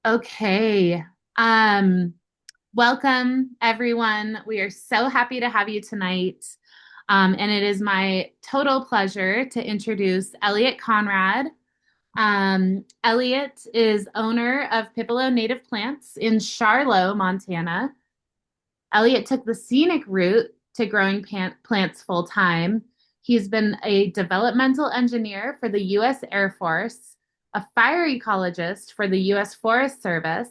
Okay. Um, Welcome everyone. We are so happy to have you tonight. And it is my total pleasure to introduce Elliott Conrad. Elliott is owner of Pipilo Native Plants in Charlo, Montana. Elliott took the scenic route to growing plants full time. He's been a developmental engineer for the U.S. Air Force, a fire ecologist for the U.S. Forest Service,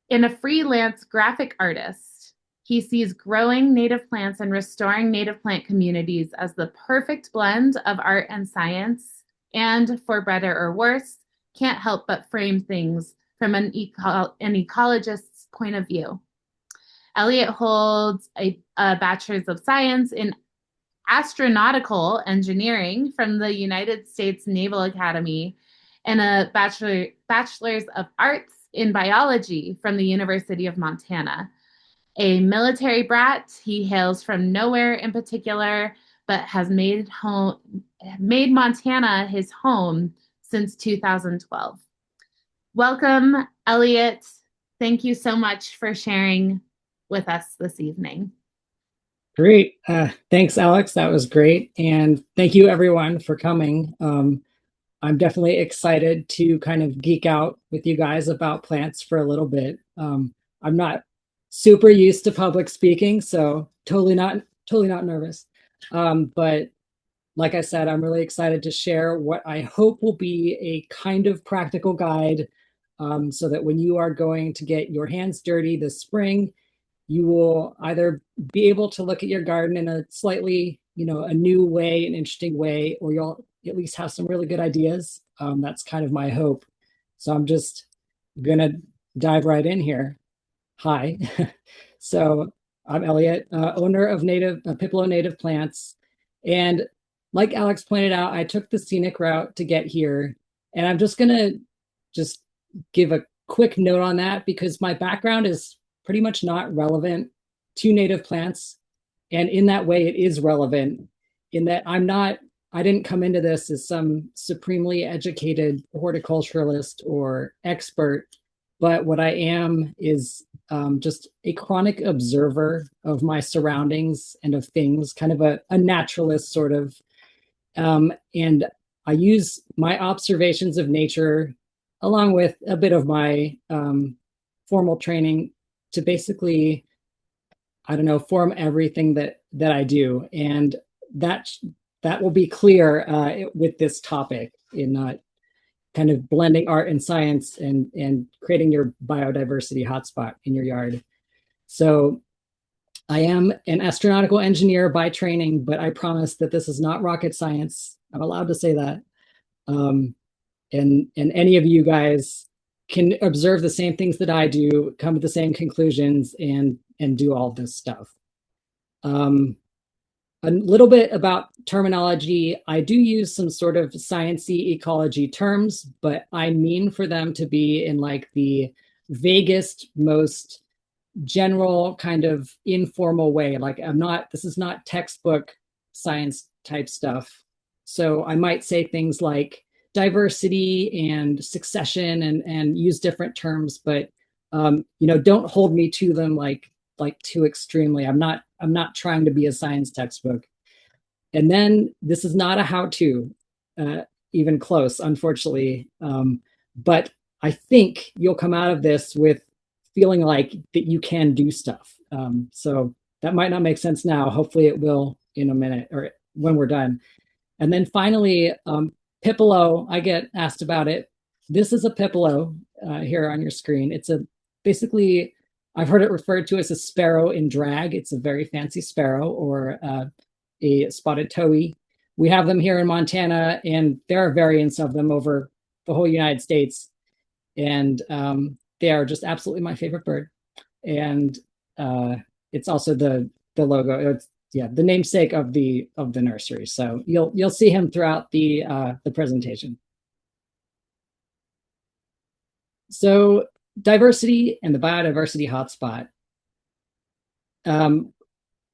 and a freelance graphic artist. He sees growing native plants and restoring native plant communities as the perfect blend of art and science, and for better or worse, can't help but frame things from an ecologist's point of view. Elliott holds a bachelor's of science in astronautical engineering from the United States Naval Academy and a bachelor's of arts in biology from the University of Montana. A military brat, he hails from nowhere in particular, but has made Montana his home since 2012. Welcome, Elliott. Thank you so much for sharing with us this evening. Great. Thanks, Alex. That was great. And thank you, everyone, for coming. I'm definitely excited to kind of geek out with you guys about plants for a little bit. I'm not super used to public speaking, so totally not nervous. But like I said, I'm really excited to share what I hope will be a kind of practical guide, so that when you are going to get your hands dirty this spring, you will either be able to look at your garden in a slightly, a new way, an interesting way, or you'll at least have some really good ideas. That's kind of my hope. So I'm just gonna dive right in here. Hi. So I'm Elliott, owner of Pipilo Native Plants. And like Alex pointed out, I took the scenic route to get here. And I'm just gonna just give a quick note on that because my background is pretty much not relevant to native plants. And in that way, it is relevant in that I didn't come into this as some supremely educated horticulturalist or expert, but what I am is just a chronic observer of my surroundings and of things, kind of a naturalist sort of. And I use my observations of nature along with a bit of my formal training to basically, I don't know, form everything that I do. And that will be clear with this topic in kind of blending art and science and creating your biodiversity hotspot in your yard. So I am an astronautical engineer by training, but I promise that this is not rocket science. I'm allowed to say that. And any of you guys can observe the same things that I do, come to the same conclusions, and do all this stuff. A little bit about terminology. I do use some sort of sciencey ecology terms, but I mean for them to be in like the vaguest, most general kind of informal way. Like this is not textbook science type stuff. So I might say things like diversity and succession and use different terms, but don't hold me to them like too extremely. I'm not trying to be a science textbook. And then this is not a how-to, even close, unfortunately. But I think you'll come out of this with feeling like that you can do stuff. So that might not make sense now. Hopefully it will in a minute or when we're done. And then finally, Pipilo, I get asked about it. This is a Pipilo here on your screen. It's basically, I've heard it referred to as a sparrow in drag. It's a very fancy sparrow or a spotted towhee. We have them here in Montana, and there are variants of them over the whole United States. And they are just absolutely my favorite bird. And it's also the logo. It's the namesake of the nursery. So you'll see him throughout the presentation. So diversity and the biodiversity hotspot.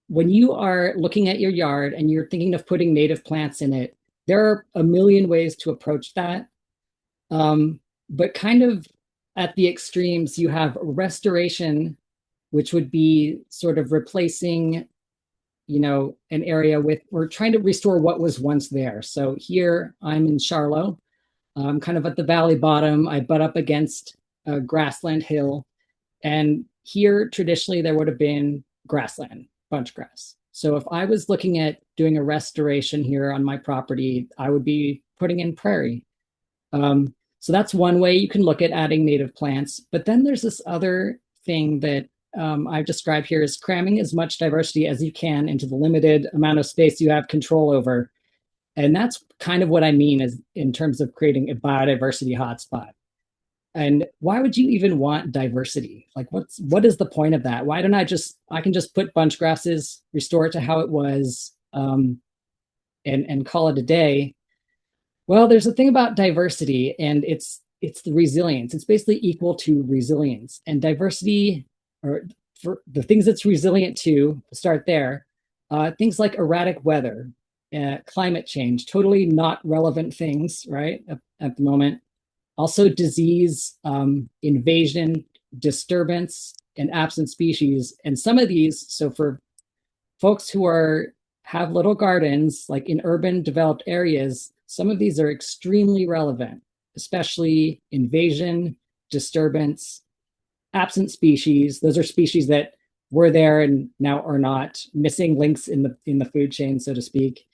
When you are looking at your yard and you're thinking of putting native plants in it, there are a million ways to approach that. But kind of at the extremes, you have restoration, which would be sort of replacing, an area with, we're trying to restore what was once there. So here I'm in Charlo, kind of at the valley bottom. I butt up against a grassland hill. And here, traditionally, there would have been grassland, bunch grass. So if I was looking at doing a restoration here on my property, I would be putting in prairie. So that's one way you can look at adding native plants. But then there's this other thing that I've described here is cramming as much diversity as you can into the limited amount of space you have control over. And that's kind of what I mean is in terms of creating a biodiversity hotspot. And why would you even want diversity? Like what is the point of that? Why don't I can just put bunch grasses, restore it to how it was, and call it a day. Well, there's a thing about diversity, and it's the resilience. It's basically equal to resilience. And diversity, or for the things it's resilient to start there, things like erratic weather, climate change, totally not relevant things, right, at the moment. Also disease, invasion, disturbance, and absent species. And some of these, so for folks who have little gardens, like in urban developed areas, some of these are extremely relevant, especially invasion, disturbance, absent species. Those are species that were there and now are not, missing links in the food chain, so to speak.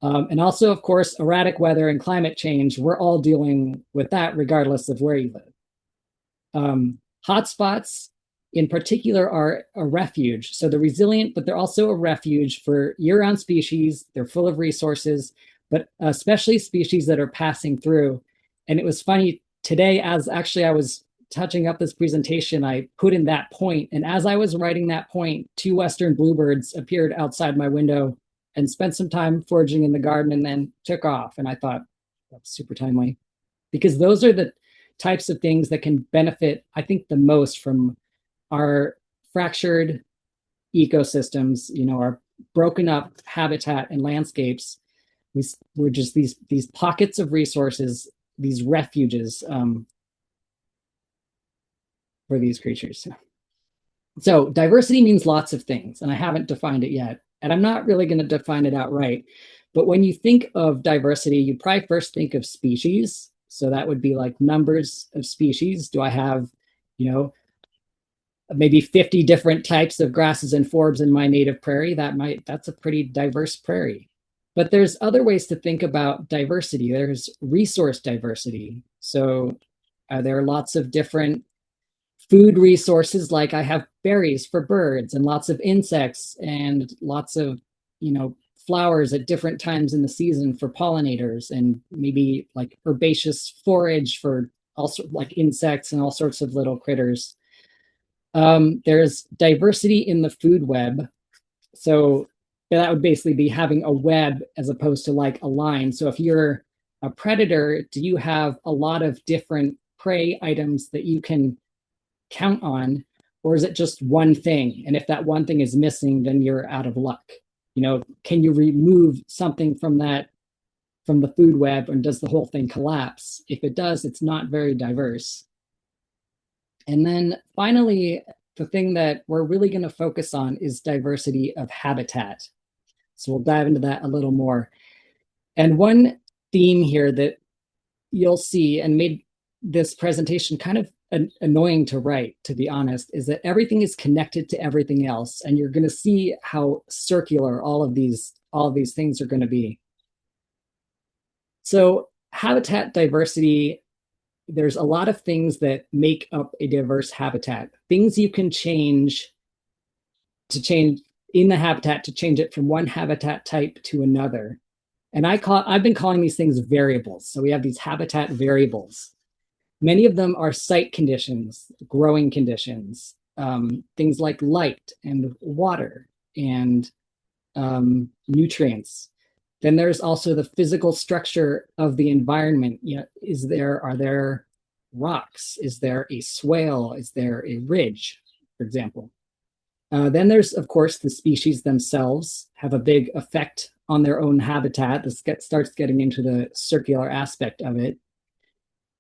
And also, of course, erratic weather and climate change. We're all dealing with that regardless of where you live. Hotspots in particular are a refuge. So they're resilient, but they're also a refuge for year-round species. They're full of resources, but especially species that are passing through. And it was funny today, as actually I was touching up this presentation, I put in that point. And as I was writing that point, 2 Western bluebirds appeared outside my window and spent some time foraging in the garden and then took off. And I thought, that's super timely, because those are the types of things that can benefit, I think, the most from our fractured ecosystems, our broken up habitat and landscapes. We're just these pockets of resources, these refuges for these creatures. So diversity means lots of things, and I haven't defined it yet. And I'm not really going to define it outright. But when you think of diversity, you probably first think of species. So that would be like numbers of species. Do I have, maybe 50 different types of grasses and forbs in my native prairie? That's a pretty diverse prairie. But there's other ways to think about diversity. There's resource diversity. So there are lots of different food resources, like I have berries for birds and lots of insects and lots of, flowers at different times in the season for pollinators, and maybe like herbaceous forage for also like insects and all sorts of little critters. There's diversity in the food web. So that would basically be having a web as opposed to like a line. So if you're a predator, do you have a lot of different prey items that you can count on, or is it just one thing? And if that one thing is missing, then you're out of luck. Can you remove something from the food web, and does the whole thing collapse? If it does, it's not very diverse. And then finally, the thing that we're really going to focus on is diversity of habitat. So we'll dive into that a little more. And one theme here that you'll see, and made this presentation kind of annoying to write, to be honest, is that everything is connected to everything else. And you're going to see how circular all of these things are going to be. So habitat diversity, there's a lot of things that make up a diverse habitat, things you can change in the habitat to change it from one habitat type to another. And I've been calling these things variables. So we have these habitat variables. Many of them are site conditions, growing conditions, things like light and water and nutrients. Then there's also the physical structure of the environment. Are there rocks? Is there a swale? Is there a ridge, for example? Then there's, of course, the species themselves have a big effect on their own habitat. This starts getting into the circular aspect of it.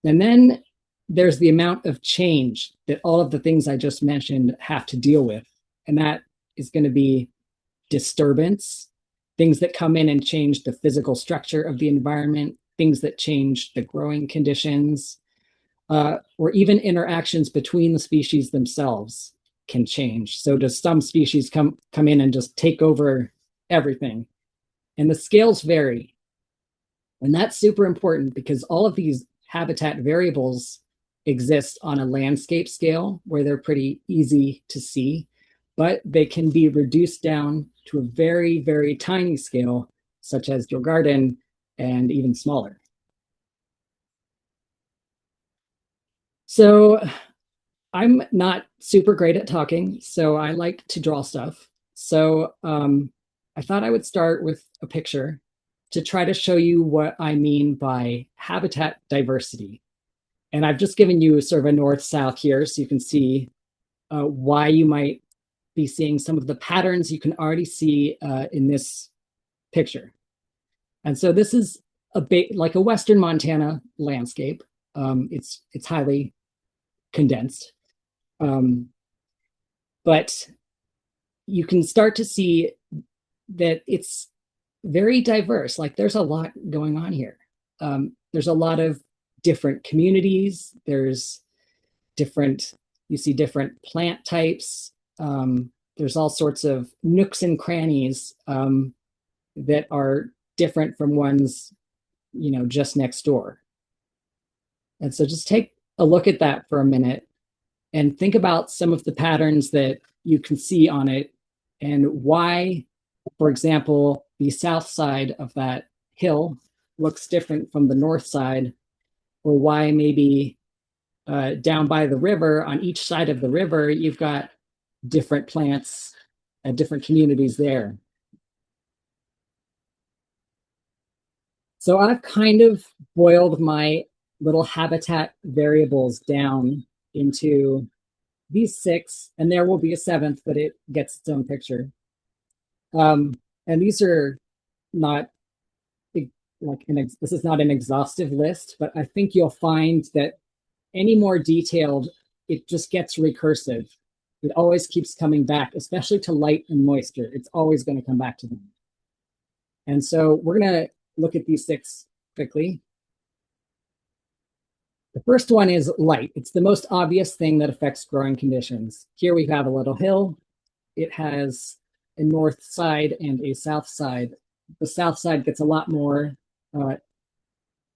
And then there's the amount of change that all of the things I just mentioned have to deal with. And that is going to be disturbance, things that come in and change the physical structure of the environment, things that change the growing conditions, or even interactions between the species themselves can change. So does some species come in and just take over everything? And the scales vary. And that's super important because all of these habitat variables exist on a landscape scale where they're pretty easy to see, but they can be reduced down to a very, very tiny scale, such as your garden, and even smaller. So I'm not super great at talking, so I like to draw stuff. So I thought I would start with a picture to try to show you what I mean by habitat diversity. And I've just given you sort of a north-south here so you can see why you might be seeing some of the patterns you can already see in this picture. And so this is a bit like a Western Montana landscape. It's highly condensed. But you can start to see that it's very diverse. Like there's a lot going on here. There's a lot of different communities. There's different, you see different plant types. There's all sorts of nooks and crannies that are different from ones, just next door. And so just take a look at that for a minute and think about some of the patterns that you can see on it and why, for example, the south side of that hill looks different from the north side, or why maybe down by the river, on each side of the river, you've got different plants and different communities there. So I've kind of boiled my little habitat variables down into these 6, and there will be a 7th, but it gets its own picture. And these are not this is not an exhaustive list, but I think you'll find that any more detailed, it just gets recursive. It always keeps coming back, especially to light and moisture. It's always going to come back to them. And so we're going to look at these 6 quickly. The first one is light. It's the most obvious thing that affects growing conditions. Here we have a little hill. It has a north side and a south side. The south side gets a lot more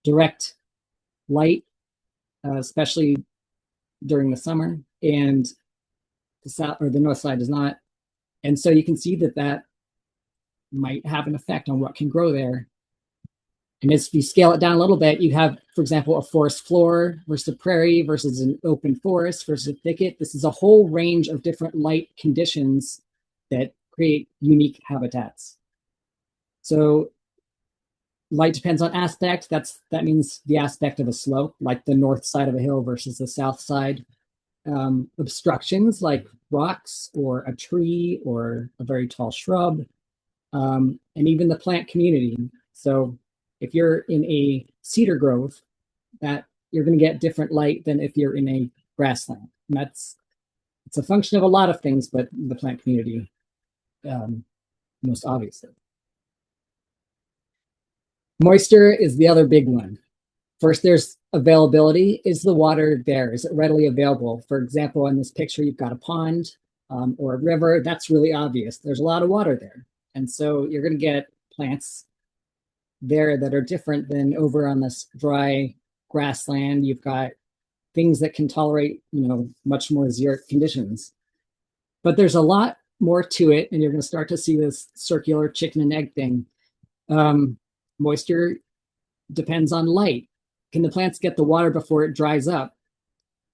direct light, especially during the summer, and the north side does not. And so you can see that might have an effect on what can grow there. And as you scale it down a little bit, you have, for example, a forest floor versus a prairie versus an open forest versus a thicket. This is a whole range of different light conditions that create unique habitats. So light depends on aspect. That means the aspect of a slope, like the north side of a hill versus the south side. Obstructions like rocks or a tree or a very tall shrub, and even the plant community. So if you're in a cedar grove, that you're going to get different light than if you're in a grassland. And it's a function of a lot of things, but the plant community most obviously. Moisture is the other big one. First, there's availability. Is the water there? Is it readily available? For example, in this picture, you've got a pond or a river. That's really obvious. There's a lot of water there. And so you're going to get plants there that are different than over on this dry grassland. You've got things that can tolerate, much more xeric conditions. But there's a lot more to it, and you're going to start to see this circular chicken and egg thing. Moisture depends on light. Can the plants get the water before it dries up?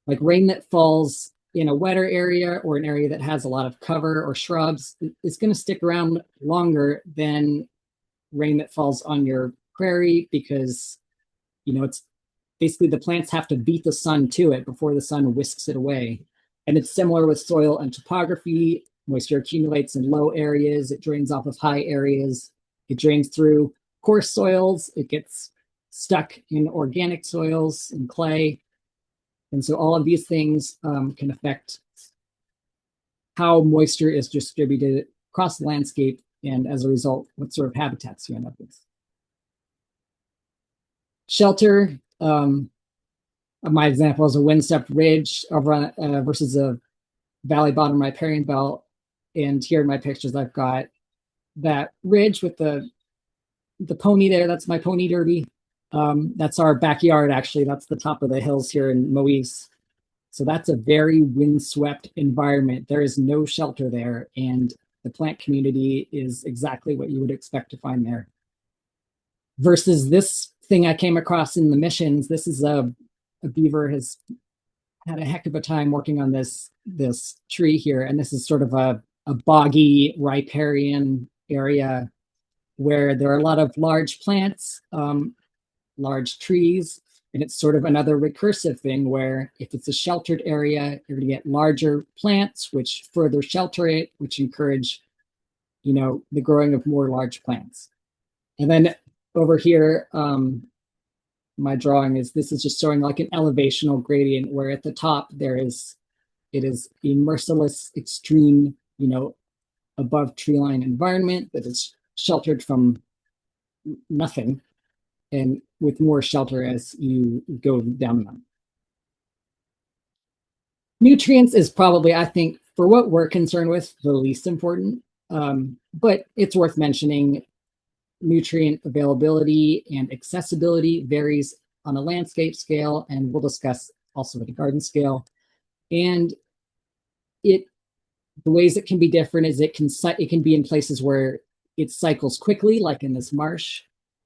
Like rain that falls in a wetter area or an area that has a lot of cover or shrubs is going to stick around longer than rain that falls on your prairie, because it's basically the plants have to beat the sun to it before the sun whisks it away. And it's similar with soil and topography. Moisture accumulates in low areas, it drains off of high areas, it drains through coarse soils, it gets stuck in organic soils and clay. And so all of these things can affect how moisture is distributed across the landscape, and as a result, what sort of habitats you end up with. Shelter, my example is a wind-swept ridge over versus a valley bottom riparian belt. And here in my pictures, I've got that ridge with the pony there. That's my pony derby. That's our backyard, actually. That's the top of the hills here in Moise. So that's a very windswept environment. There is no shelter there, and the plant community is exactly what you would expect to find there. Versus this thing I came across in the missions, this is a beaver has had a heck of a time working on this tree here, and this is sort of a boggy riparian area where there are a lot of large plants, large trees, and it's sort of another recursive thing where if it's a sheltered area, you're going to get larger plants, which further shelter it, which encourage, the growing of more large plants. And then over here, my drawing this is just showing like an elevational gradient where at the top it is a merciless, extreme, above tree line environment that is sheltered from nothing, and with more shelter as you go down them. Nutrients is probably, I think, for what we're concerned with, the least important, but it's worth mentioning. Nutrient availability and accessibility varies on a landscape scale, and we'll discuss also at a garden scale. And the ways it can be different is it can be in places where it cycles quickly, like in this marsh,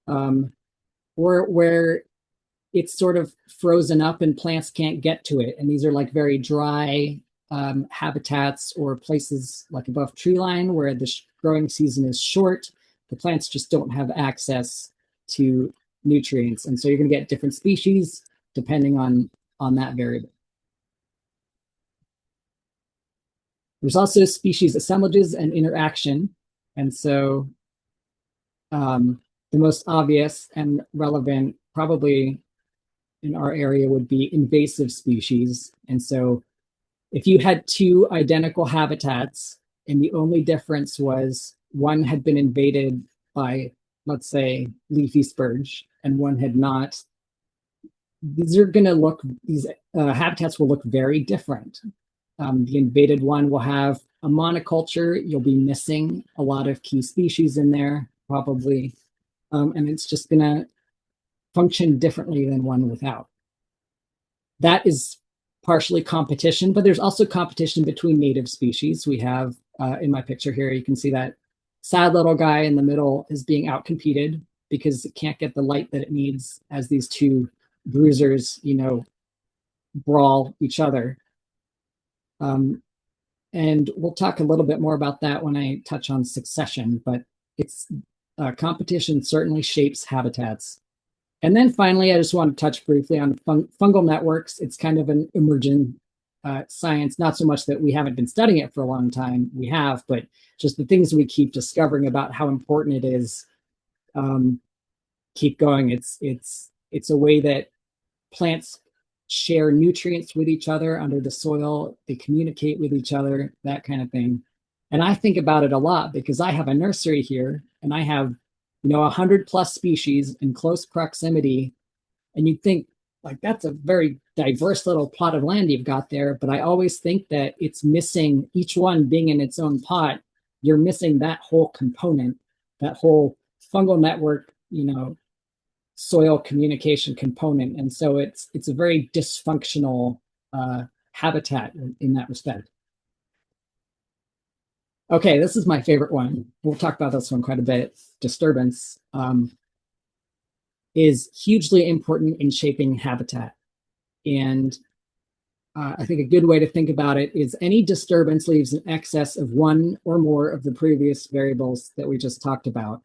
or where it's sort of frozen up and plants can't get to it. And these are like very dry habitats or places like above tree line where the growing season is short. The plants just don't have access to nutrients. And so you're going to get different species depending on that variable. There's also species assemblages and interaction. And so the most obvious and relevant probably in our area would be invasive species. And so if you had two identical habitats and the only difference was one had been invaded by, let's say, leafy spurge, and one had not, these habitats will look very different. The invaded one will have a monoculture. You'll be missing a lot of key species in there, probably. And it's just going to function differently than one without. That is partially competition, but there's also competition between native species. We have, in my picture here, you can see that sad little guy in the middle is being outcompeted because it can't get the light that it needs as these two bruisers, brawl each other. And we'll talk a little bit more about that when I touch on succession, but it's competition certainly shapes habitats. And then finally, I just want to touch briefly on fungal networks. It's kind of an emerging science, not so much that we haven't been studying it for a long time, we have, but just the things we keep discovering about how important it is keep going. It's a way that plants share nutrients with each other under the soil, they communicate with each other, that kind of thing. And I think about it a lot because I have a nursery here and I have 100+ species in close proximity. And you'd think like that's a very diverse little plot of land you've got there. But I always think that it's missing, each one being in its own pot, you're missing that whole component, that whole fungal network, soil communication component. And so it's a very dysfunctional habitat in that respect. Okay, this is my favorite one. We'll talk about this one quite a bit. Disturbance is hugely important in shaping habitat. And I think a good way to think about it is any disturbance leaves an excess of one or more of the previous variables that we just talked about.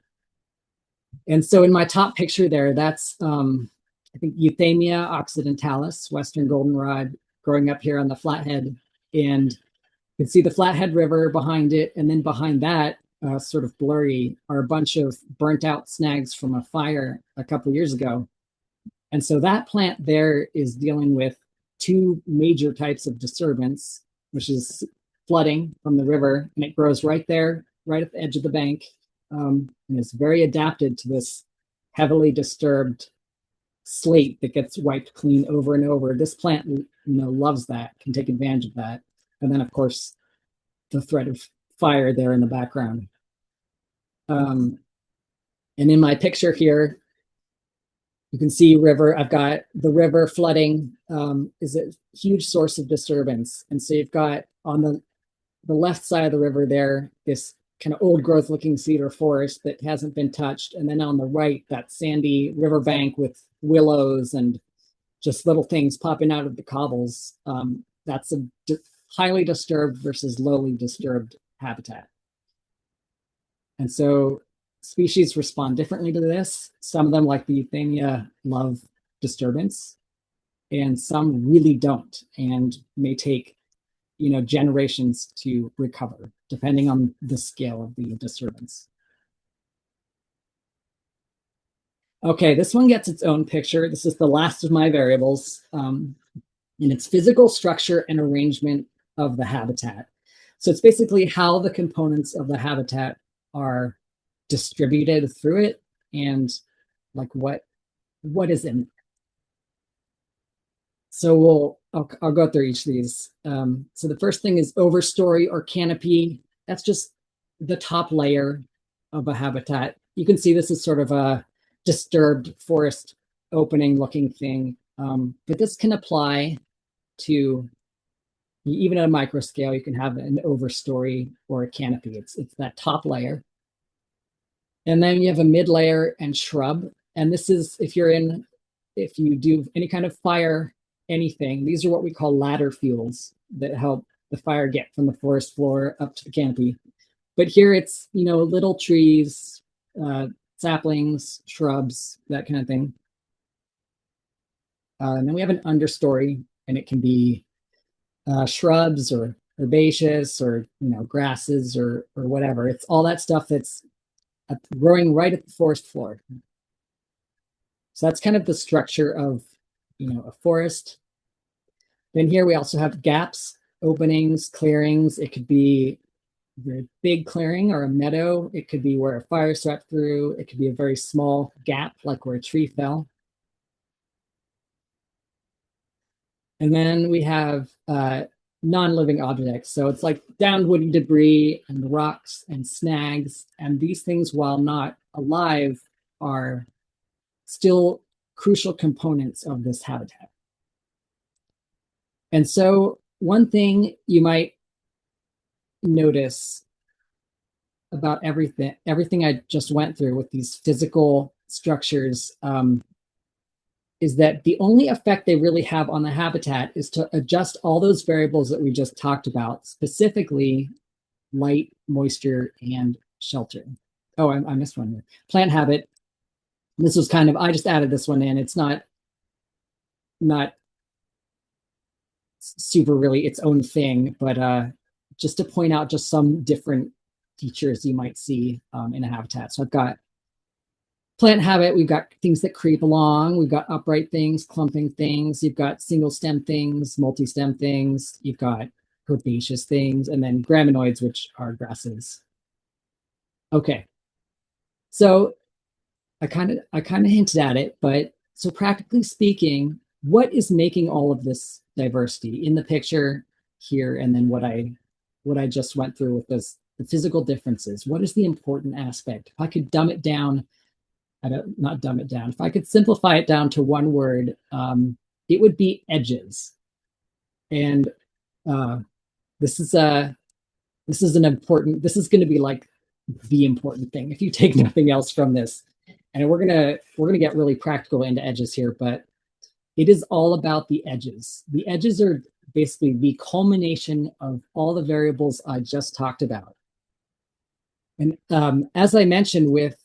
And so in my top picture there, that's, I think, Euthymia occidentalis, Western goldenrod, growing up here on the Flathead. And you can see the Flathead River behind it. And then behind that, sort of blurry, are a bunch of burnt out snags from a fire a couple years ago. And so that plant there is dealing with two major types of disturbance, which is flooding from the river, and it grows right there, right at the edge of the bank, and is very adapted to this heavily disturbed slate that gets wiped clean over and over. This plant, loves that, can take advantage of that. And then, of course, the threat of fire there in the background. And in my picture here, you can see river. I've got the river flooding is a huge source of disturbance. And so you've got on the left side of the river there, this kind of old growth looking cedar forest that hasn't been touched. And then on the right, that sandy riverbank with willows and just little things popping out of the cobbles. That's a highly disturbed versus lowly disturbed habitat. And so species respond differently to this. Some of them, like the euthymia, love disturbance, and some really don't, and may take generations to recover, depending on the scale of the disturbance. Okay, this one gets its own picture. This is the last of my variables, and it's physical structure and arrangement of the habitat. So it's basically how the components of the habitat are distributed through it, and like what is in it. So I'll go through each of these. So the first thing is overstory or canopy. That's just the top layer of a habitat. You can see this is sort of a disturbed forest opening looking thing. But this can apply to, even at a micro scale, you can have an overstory or a canopy. It's that top layer. And then you have a mid layer and shrub. And this is if you do any kind of fire, anything, these are what we call ladder fuels that help the fire get from the forest floor up to the canopy. But here it's, little trees, saplings, shrubs, that kind of thing. And then we have an understory, and it can be shrubs or herbaceous or, grasses or whatever. It's all that stuff that's growing right at the forest floor. So that's kind of the structure of, a forest. Then here we also have gaps, openings, clearings. It could be a very big clearing or a meadow. It could be where a fire swept through. It could be a very small gap, like where a tree fell. And then we have non-living objects. So it's like downed woody debris and rocks and snags. And these things, while not alive, are still crucial components of this habitat. And so one thing you might notice about everything I just went through with these physical structures is that the only effect they really have on the habitat is to adjust all those variables that we just talked about, specifically light, moisture, and shelter. Oh, I missed one here. Plant habit. This was I just added this one in. It's not super really its own thing, but just to point out just some different features you might see in a habitat. So I've got plant habit. We've got things that creep along. We've got upright things, clumping things. You've got single stem things, multi-stem things. You've got herbaceous things, and then graminoids, which are grasses. Okay. So I kind of hinted at it, but so practically speaking, what is making all of this diversity in the picture here, and then what I just went through with the physical differences? What is the important aspect? If I could dumb it down, not dumb it down. If I could simplify it down to one word, it would be edges. And this is going to be like the important thing if you take nothing else from this. And we're gonna get really practical into edges here, but it is all about the edges. The edges are basically the culmination of all the variables I just talked about. And as I mentioned with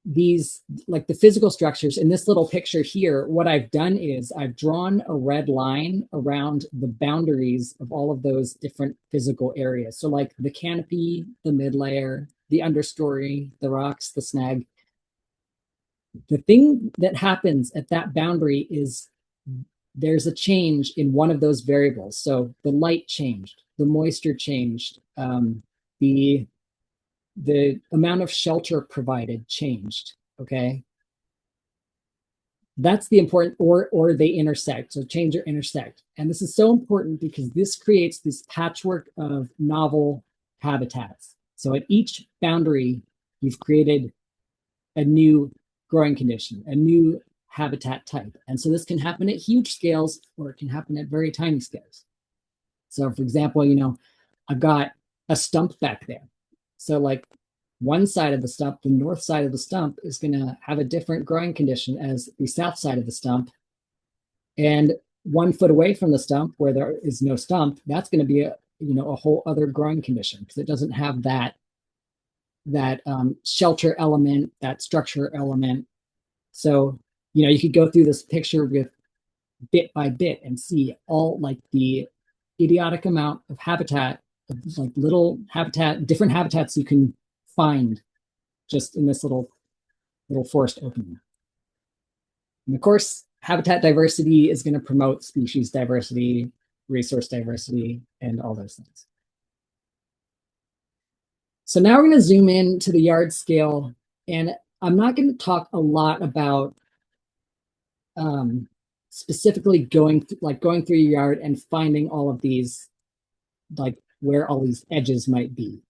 these, like the physical structures in this little picture here, what I've done is I've drawn a red line around the boundaries of all of those different physical areas. So like the canopy, the mid layer, the understory, the rocks, the snag. The thing that happens at that boundary is there's a change in one of those variables. So the light changed, the moisture changed, the amount of shelter provided changed. Okay, that's the important, or they intersect. So change or intersect, and this is so important because this creates this patchwork of novel habitats. So at each boundary, you've created a new growing condition, a new habitat type. And so this can happen at huge scales or it can happen at very tiny scales. So for example, I've got a stump back there. So like one side of the stump, the north side of the stump is going to have a different growing condition as the south side of the stump. And 1 foot away from the stump where there is no stump, that's going to be a whole other growing condition because it doesn't have that shelter element, that structure element. So, you could go through this picture with bit by bit and see all like the idiotic amount of habitat, of like different habitats you can find just in this little forest opening. And of course, habitat diversity is going to promote species diversity, resource diversity, and all those things. So now we're going to zoom in to the yard scale, and I'm not going to talk a lot about specifically going through your yard and finding all of these, like where all these edges might be.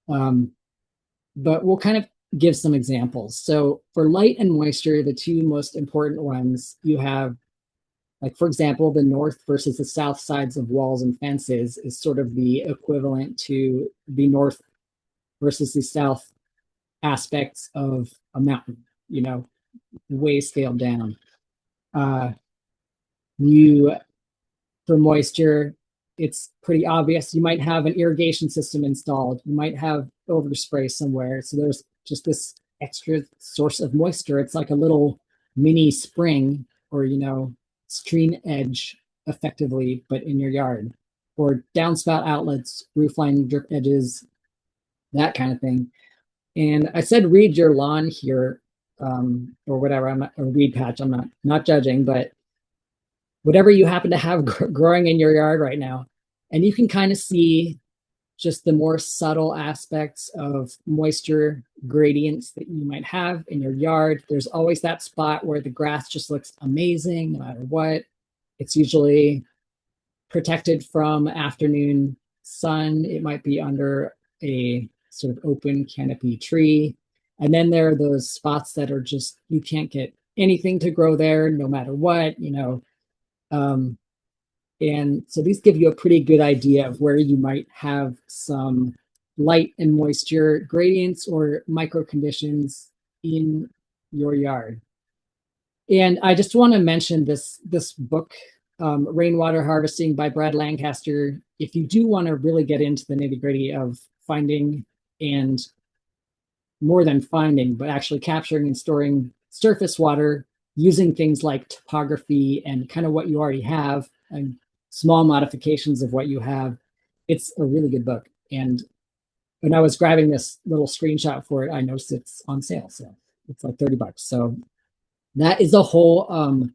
But we'll kind of give some examples. So for light and moisture, the two most important ones, you have, like, for example, the north versus the south sides of walls and fences is sort of the equivalent to the north versus the south aspects of a mountain, way scaled down. You, for moisture, it's pretty obvious. You might have an irrigation system installed. You might have overspray somewhere. So there's just this extra source of moisture. It's like a little mini spring or, stream edge effectively, but in your yard. Or downspout outlets, roofline drip edges, that kind of thing. And I said read your lawn here, or whatever, or weed patch. I'm not judging, but whatever you happen to have growing in your yard right now. And you can kind of see just the more subtle aspects of moisture gradients that you might have in your yard. There's always that spot where the grass just looks amazing no matter what. It's usually protected from afternoon sun. It might be under a sort of open canopy tree. And then there are those spots that are just, you can't get anything to grow there no matter what, and so these give you a pretty good idea of where you might have some light and moisture gradients or micro conditions in your yard. And I just want to mention this book, Rainwater Harvesting by Brad Lancaster. If you do want to really get into the nitty-gritty of finding, and more than finding, but actually capturing and storing surface water using things like topography and kind of what you already have and small modifications of what you have, it's a really good book. And when I was grabbing this little screenshot for it, I noticed it's on sale. So it's like $30. So that is a whole,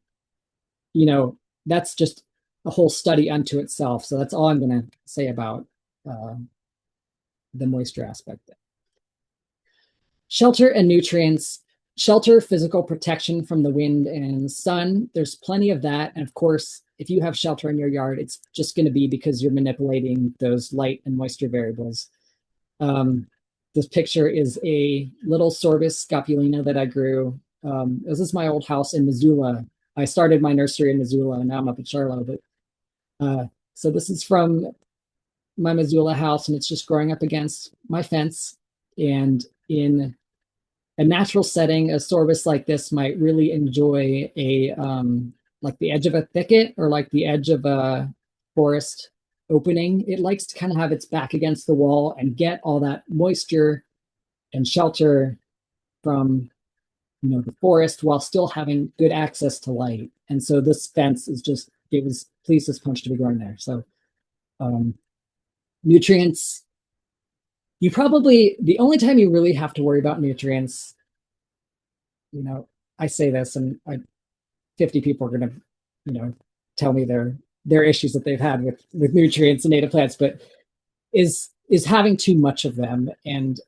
that's just a whole study unto itself. So that's all I'm going to say about the moisture aspect. Shelter and nutrients. Shelter, physical protection from the wind and sun. There's plenty of that. And of course, if you have shelter in your yard, it's just going to be because you're manipulating those light and moisture variables. This picture is a little Sorbus scapulina that I grew. This is my old house in Missoula. I started my nursery in Missoula, and now I'm up at Charlo. But so this is from my Missoula house, and it's just growing up against my fence. And in a natural setting, a Sorbus like this might really enjoy like the edge of a thicket or like the edge of a forest opening. It likes to kind of have its back against the wall and get all that moisture and shelter from the forest while still having good access to light. And so this fence is just, it was pleased as punch to be growing there. So nutrients, the only time you really have to worry about nutrients, I say this and 50 people are going to, tell me their issues that they've had with nutrients and native plants, but is having too much of them. And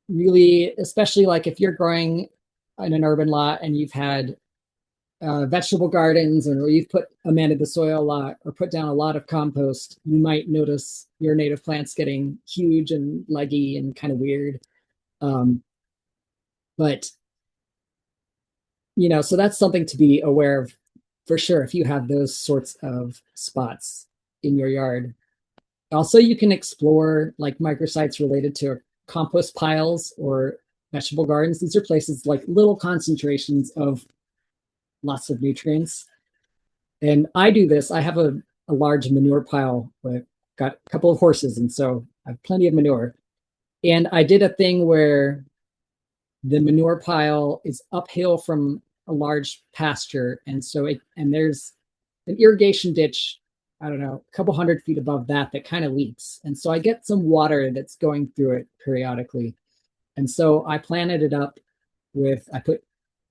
really, especially like if you're growing in an urban lot and you've had vegetable gardens, or you've put amended the soil a lot or put down a lot of compost, you might notice your native plants getting huge and leggy and kind of weird. But so that's something to be aware of for sure if you have those sorts of spots in your yard. Also, you can explore like microsites related to compost piles or vegetable gardens. These are places like little concentrations of lots of nutrients. And I do this. I have a large manure pile. I've got a couple of horses, and so I have plenty of manure. And I did a thing where the manure pile is uphill from a large pasture, and there's an irrigation ditch, I don't know, a couple 100 feet above that kind of leaks. And so I get some water that's going through it periodically. And so I planted it up I put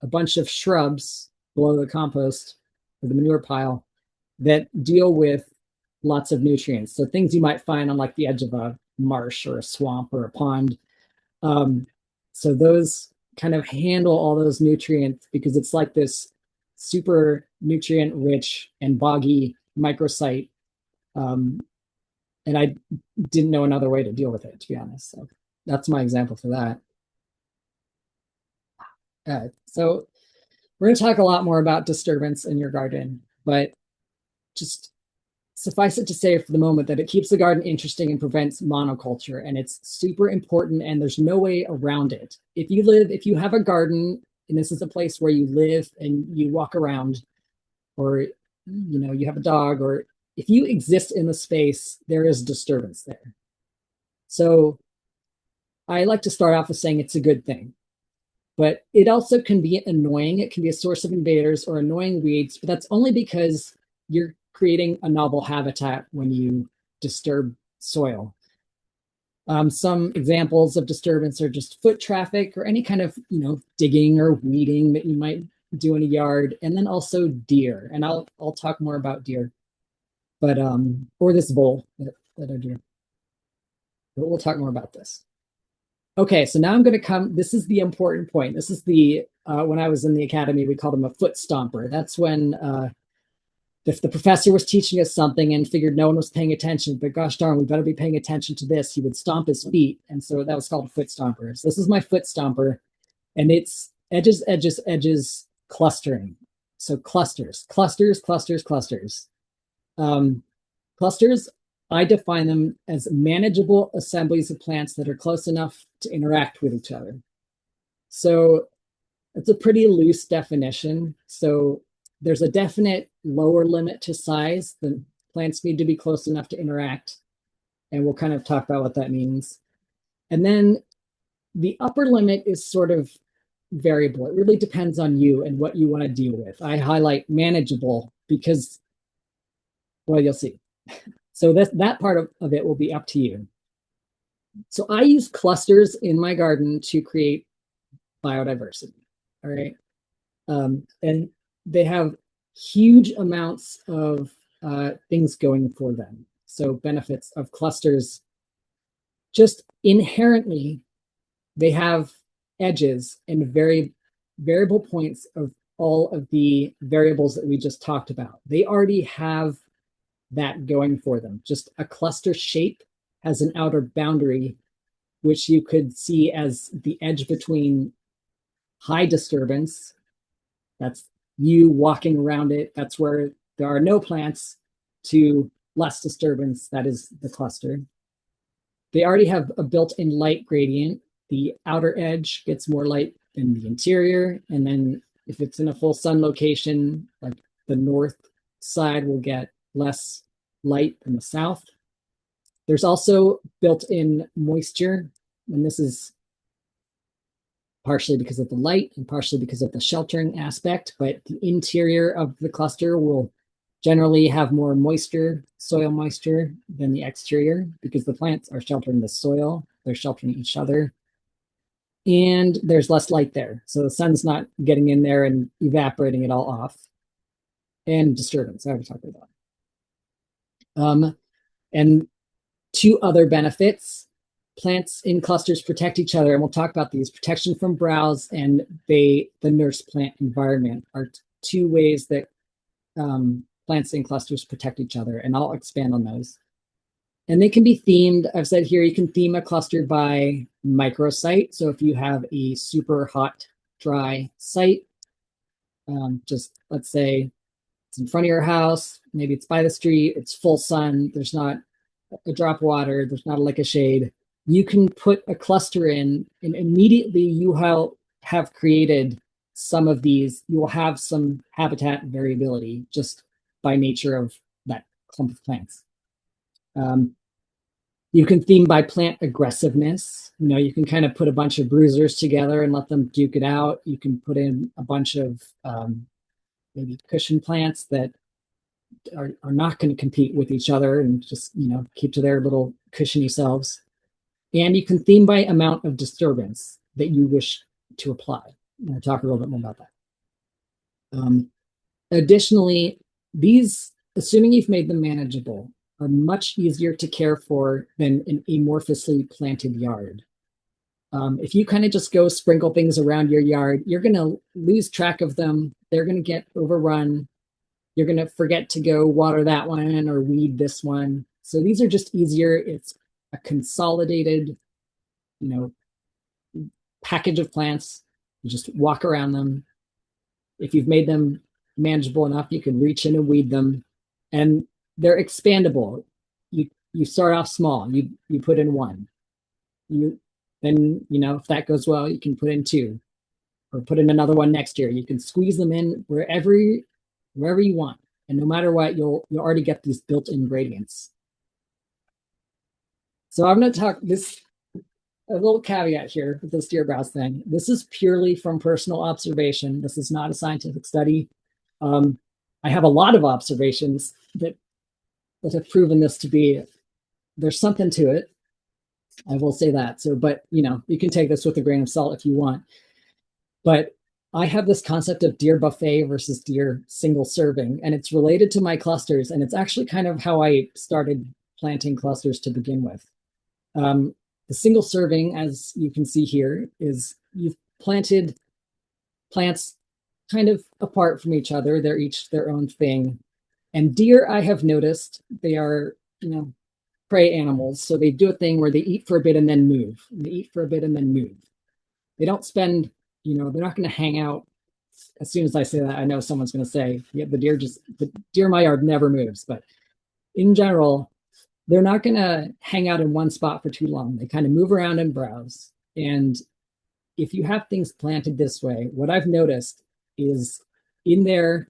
a bunch of shrubs below the compost or the manure pile that deal with lots of nutrients. So things you might find on like the edge of a marsh or a swamp or a pond. So those kind of handle all those nutrients because it's like this super nutrient rich and boggy microsite. And I didn't know another way to deal with it, to be honest. So that's my example for that. So we're going to talk a lot more about disturbance in your garden, but just suffice it to say for the moment that it keeps the garden interesting and prevents monoculture, and it's super important, and there's no way around it. If you have a garden and this is a place where you live and you walk around, or you have a dog, or if you exist in the space, there is disturbance there. So I like to start off with saying it's a good thing. But it also can be annoying. It can be a source of invaders or annoying weeds, but that's only because you're creating a novel habitat when you disturb soil. Some examples of disturbance are just foot traffic or any kind of digging or weeding that you might do in a yard, and then also deer. And I'll talk more about deer, but or this vole that are deer. But we'll talk more about this. Okay, so now I'm going to come. This is the important point. This is when I was in the academy, we called him a foot stomper. That's when if the professor was teaching us something and figured no one was paying attention, but gosh darn, we better be paying attention to this, he would stomp his feet. And so that was called a foot stomper. So this is my foot stomper, and it's edges, edges, edges, clustering. So clusters, clusters, clusters, clusters. Clusters, I define them as manageable assemblies of plants that are close enough to interact with each other. So it's a pretty loose definition. So there's a definite lower limit to size. The plants need to be close enough to interact. And we'll kind of talk about what that means. And then the upper limit is sort of variable. It really depends on you and what you want to deal with. I highlight manageable because, well, you'll see. So that part of it will be up to you. So I use clusters in my garden to create biodiversity. All right. And they have huge amounts of things going for them. So benefits of clusters, just inherently, they have edges and variable points of all of the variables that we just talked about. They already have that going for them. Just a cluster shape has an outer boundary, which you could see as the edge between high disturbance. That's you walking around it. That's where there are no plants, to less disturbance. That is the cluster. They already have a built-in light gradient. The outer edge gets more light than the interior. And then if it's in a full sun location, like the north side will get less light than the south. There's also built-in moisture, and this is partially because of the light and partially because of the sheltering aspect, but the interior of the cluster will generally have more moisture, soil moisture, than the exterior because the plants are sheltering the soil, they're sheltering each other, and there's less light there. So the sun's not getting in there and evaporating it all off. and disturbance. I already talked about that. And two other benefits. Plants in clusters protect each other, and we'll talk about these. Protection from browse and the nurse plant environment are two ways that plants in clusters protect each other, and I'll expand on those. And they can be themed. I've said here you can theme a cluster by microsite. So if you have a super hot, dry site, just let's say it's in front of your house, maybe it's by the street, it's full sun, there's not a drop of water, there's not a lick of shade, you can put a cluster in, and immediately you have created some of these. You will have some habitat variability just by nature of that clump of plants. You can theme by plant aggressiveness. You know, you can kind of put a bunch of bruisers together and let them duke it out. You can put in a bunch of maybe cushion plants that are not going to compete with each other and just, you know, keep to their little cushiony selves. And you can theme by amount of disturbance that you wish to apply. I'll talk a little bit more about that. Additionally, these, assuming you've made them manageable, are much easier to care for than an amorphously planted yard. If you kind of just go sprinkle things around your yard, you're going to lose track of them. They're going to get overrun. You're going to forget to go water that one or weed this one. So these are just easier. It's a consolidated, you know, package of plants. You just walk around them. If you've made them manageable enough, you can reach in and weed them, and they're expandable. You start off small. You put in one. Then, you know, if that goes well, you can put in two, or put in another one next year. You can squeeze them in wherever you want, and no matter what, you'll already get these built-in gradients. So I'm going to talk this, a little caveat here with this deer browse thing. This is purely from personal observation. This is not a scientific study. I have a lot of observations that have proven this to be, there's something to it. I will say that. So, but you know, you can take this with a grain of salt if you want. But I have this concept of deer buffet versus deer single serving, and it's related to my clusters. And it's actually kind of how I started planting clusters to begin with. The single serving, as you can see here, is you've planted plants kind of apart from each other. They're each their own thing. And deer, I have noticed, they are, you know, prey animals. So they do a thing where they eat for a bit and then move. And they eat for a bit and then move. They don't spend, you know, they're not going to hang out. As soon as I say that, I know someone's going to say, yeah, the deer in my yard never moves. But in general, they're not going to hang out in one spot for too long. They kind of move around and browse. And if you have things planted this way, what I've noticed is in there,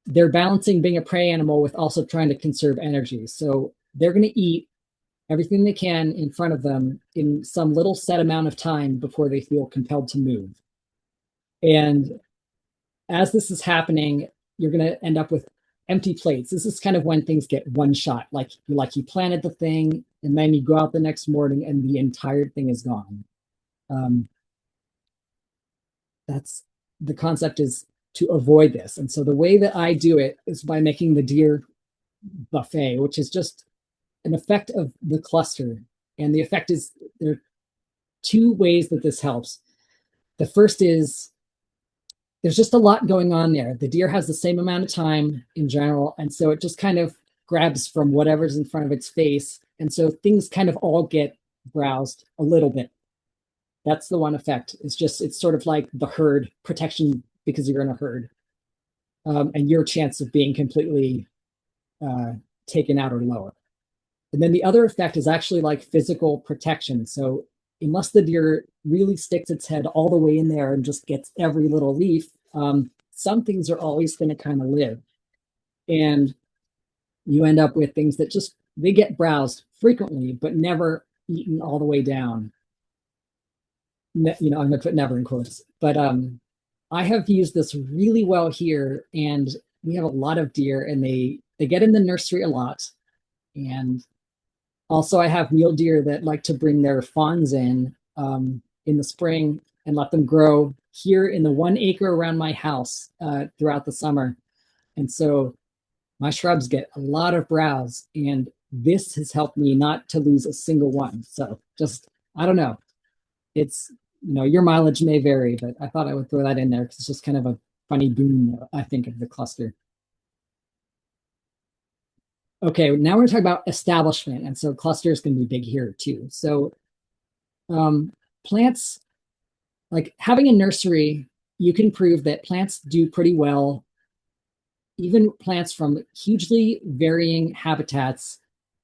they're balancing being a prey animal with also trying to conserve energy. So they're going to eat everything they can in front of them in some little set amount of time before they feel compelled to move. And as this is happening, you're going to end up with empty plates. This is kind of when things get one shot, like you planted the thing and then you go out the next morning and the entire thing is gone. That's the concept, is to avoid this. And so the way that I do it is by making the deer buffet, which is just an effect of the cluster. And the effect is, there are two ways that this helps. The first is there's just a lot going on there. The deer has the same amount of time in general. And so it just kind of grabs from whatever's in front of its face. And so things kind of all get browsed a little bit. That's the one effect. It's sort of like the herd protection, because you're in a herd. And your chance of being completely taken out or lower. And then the other effect is actually like physical protection. So unless the deer really sticks its head all the way in there and just gets every little leaf, some things are always going to kind of live. And you end up with things that just, they get browsed frequently, but never eaten all the way down. You know, I'm going to put never in quotes. But I have used this really well here, and we have a lot of deer, and they get in the nursery a lot. And also I have mule deer that like to bring their fawns in the spring and let them grow here in the 1 acre around my house throughout the summer. And so my shrubs get a lot of browse, and this has helped me not to lose a single one. So just, I don't know. It's, your mileage may vary, but I thought I would throw that in there because it's just kind of a funny boom, I think, of the cluster. Okay, now we're talking about establishment. And so clusters can be big here too. So plants, like having a nursery, you can prove that plants do pretty well. Even plants from hugely varying habitats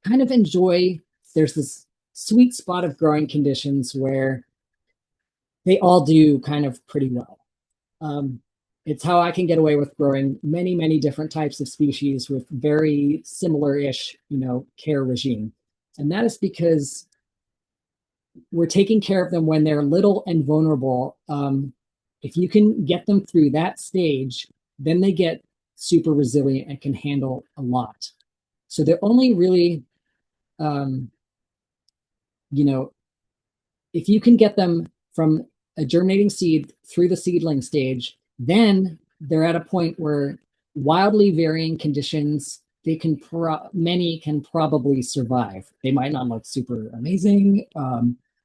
kind of enjoy, there's this sweet spot of growing conditions where they all do kind of pretty well. Um, it's how I can get away with growing many, many different types of species with very similar-ish, care regime. And that is because we're taking care of them when they're little and vulnerable. If you can get them through that stage, then they get super resilient and can handle a lot. So they're only really, if you can get them from a germinating seed through the seedling stage, then they're at a point where wildly varying conditions, many can probably survive. They might not look super amazing.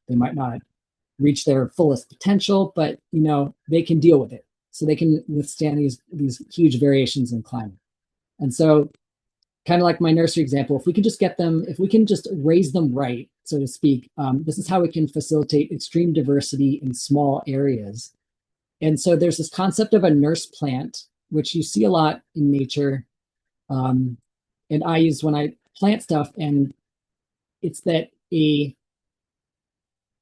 They might not reach their fullest potential, but they can deal with it. So they can withstand these huge variations in climate. And so kind of like my nursery example, if we can just get them, if we can just raise them right, so to speak, this is how we can facilitate extreme diversity in small areas. And so there's this concept of a nurse plant, which you see a lot in nature. And I use when I plant stuff, and it's that a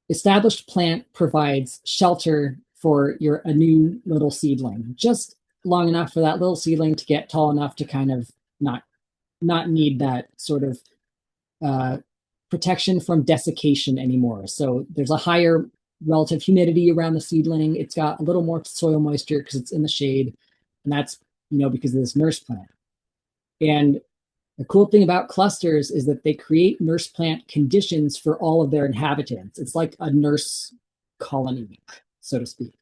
established plant provides shelter for a new little seedling, just long enough for that little seedling to get tall enough to kind of not need that sort of protection from desiccation anymore. So there's a higher relative humidity around the seedling. It's got a little more soil moisture because it's in the shade. And that's, because of this nurse plant. And the cool thing about clusters is that they create nurse plant conditions for all of their inhabitants. It's like a nurse colony, so to speak.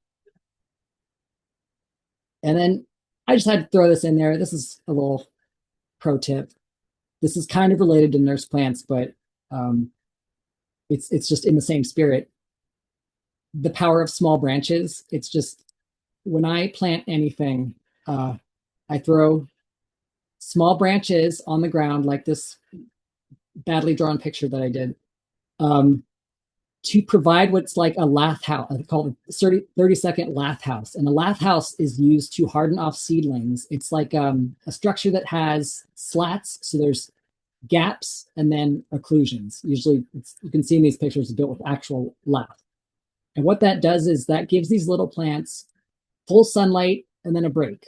And then I just had to throw this in there. This is a little pro tip. This is kind of related to nurse plants, but it's just in the same spirit. The power of small branches. It's just when I plant anything, I throw small branches on the ground like this badly drawn picture that I did to provide what's like a lath house, called a 30-second lath house. And a lath house is used to harden off seedlings. It's like a structure that has slats. So there's gaps and then occlusions. Usually you can see in these pictures built with actual lath. And what that does is that gives these little plants full sunlight and then a break,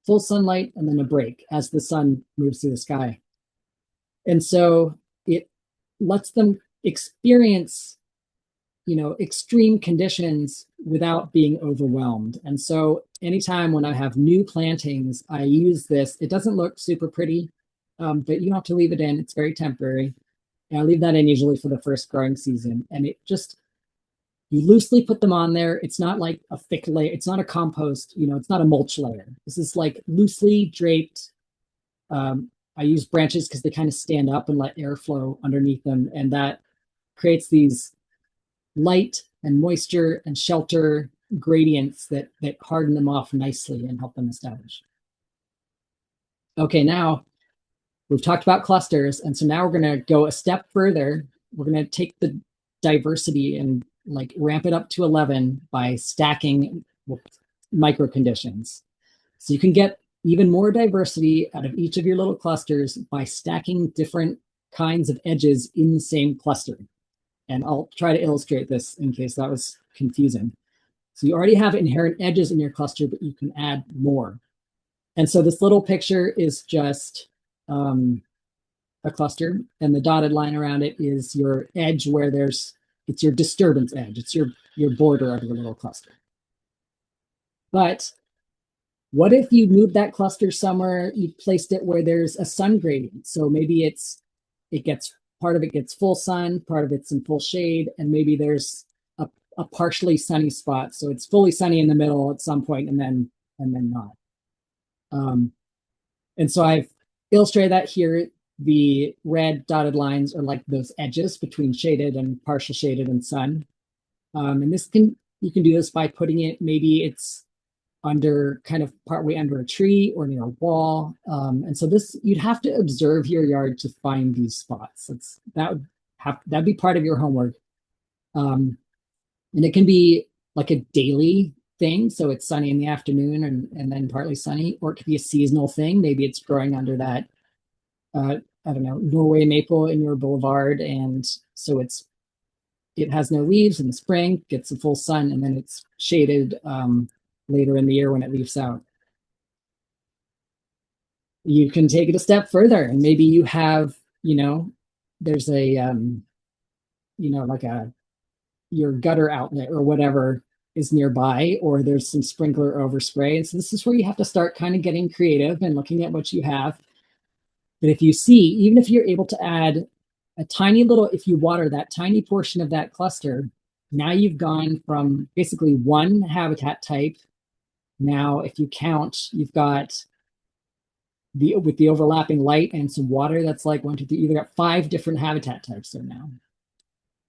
full sunlight and then a break as the sun moves through the sky. And so it lets them experience, extreme conditions without being overwhelmed. And so anytime when I have new plantings, I use this. It doesn't look super pretty, but you don't have to leave it in. It's very temporary. And I leave that in usually for the first growing season. And it just, you loosely put them on there. It's not like a thick layer. It's not a compost, it's not a mulch layer. This is like loosely draped. I use branches because they kind of stand up and let airflow underneath them. And that creates these light and moisture and shelter gradients that harden them off nicely and help them establish. Okay, now we've talked about clusters. And so now we're going to go a step further. We're going to take the diversity and like ramp it up to 11 by stacking micro conditions. So you can get even more diversity out of each of your little clusters by stacking different kinds of edges in the same cluster. And I'll try to illustrate this in case that was confusing. So you already have inherent edges in your cluster, but you can add more. And so this little picture is just a cluster, and the dotted line around it is your edge where it's your disturbance edge. It's your border of your little cluster. But what if you moved that cluster somewhere, you placed it where there's a sun gradient? So maybe part of it gets full sun, part of it's in full shade, and maybe there's a partially sunny spot. So it's fully sunny in the middle at some point and then not. And so I've illustrated that here. The red dotted lines are like those edges between shaded and partial shaded and sun. And you can do this by putting it, maybe it's under kind of partway under a tree or near a wall. And so you'd have to observe your yard to find these spots. That'd be part of your homework. And it can be like a daily thing. So it's sunny in the afternoon and then partly sunny, or it could be a seasonal thing. Maybe it's growing under that, I don't know, Norway maple in your boulevard. And so it has no leaves in the spring, gets the full sun, and then it's shaded later in the year when it leaves out. You can take it a step further, and maybe you have, there's a, like your gutter outlet or whatever is nearby, or there's some sprinkler overspray. And so this is where you have to start kind of getting creative and looking at what you have. But if you see, even if you're able to add a tiny little, if you water that tiny portion of that cluster, now you've gone from basically one habitat type. Now, if you count, you've got with the overlapping light and some water, that's like 1, 2, 3, you've got 5 different habitat types there now.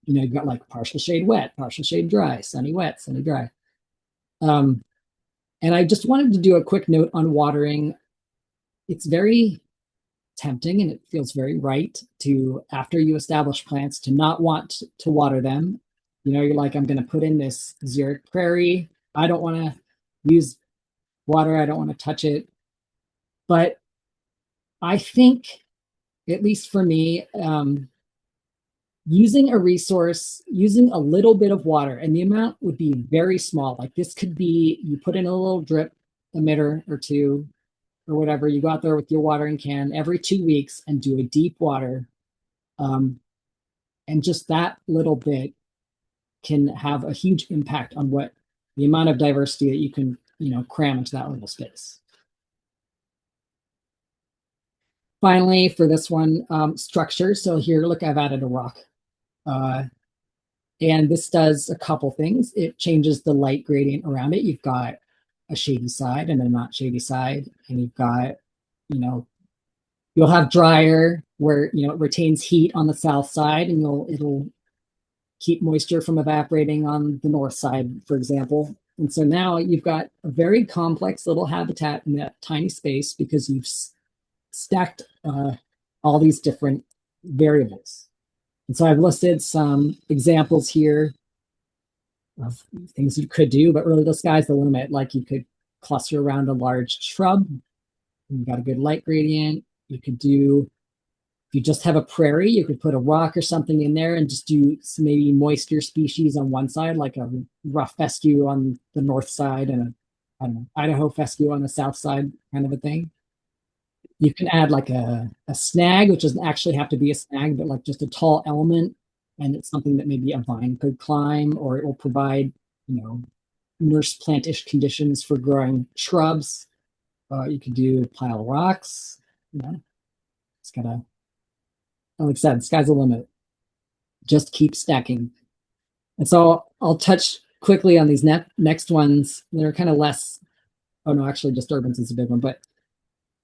You've got like partial shade wet, partial shade dry, sunny wet, sunny dry. And I just wanted to do a quick note on watering. It's very tempting and it feels very right to, after you establish plants, to not want to water them. You're like, I'm going to put in this xeric prairie. I don't want to use water. I don't want to touch it. But I think, at least for me, using a resource, using a little bit of water, and the amount would be very small. Like this could be, you put in a little drip emitter or two or whatever, you go out there with your watering can every 2 weeks and do a deep water. And just that little bit can have a huge impact on what the amount of diversity that you can, cram into that little space. Finally, for this one, structure. So here, look, I've added a rock. And this does a couple things. It changes the light gradient around it. You've got a shady side and a not shady side. And you've got, you'll have drier where, it retains heat on the south side, and it'll keep moisture from evaporating on the north side, for example. And so now you've got a very complex little habitat in that tiny space because you've stacked all these different variables. And so I've listed some examples here of things you could do, but really the sky's the limit. Like you could cluster around a large shrub. You've got a good light gradient. You could do, if you just have a prairie, you could put a rock or something in there and just do some maybe moisture species on one side, like a rough fescue on the north side and I don't know, Idaho fescue on the south side, kind of a thing. You can add like a snag, which doesn't actually have to be a snag, but like just a tall element. And it's something that maybe a vine could climb, or it will provide, nurse plant-ish conditions for growing shrubs. You could do a pile of rocks. It's gotta, like I said, sky's the limit. Just keep stacking. And so I'll touch quickly on these next ones that are kind of less, oh no, actually disturbance is a big one, but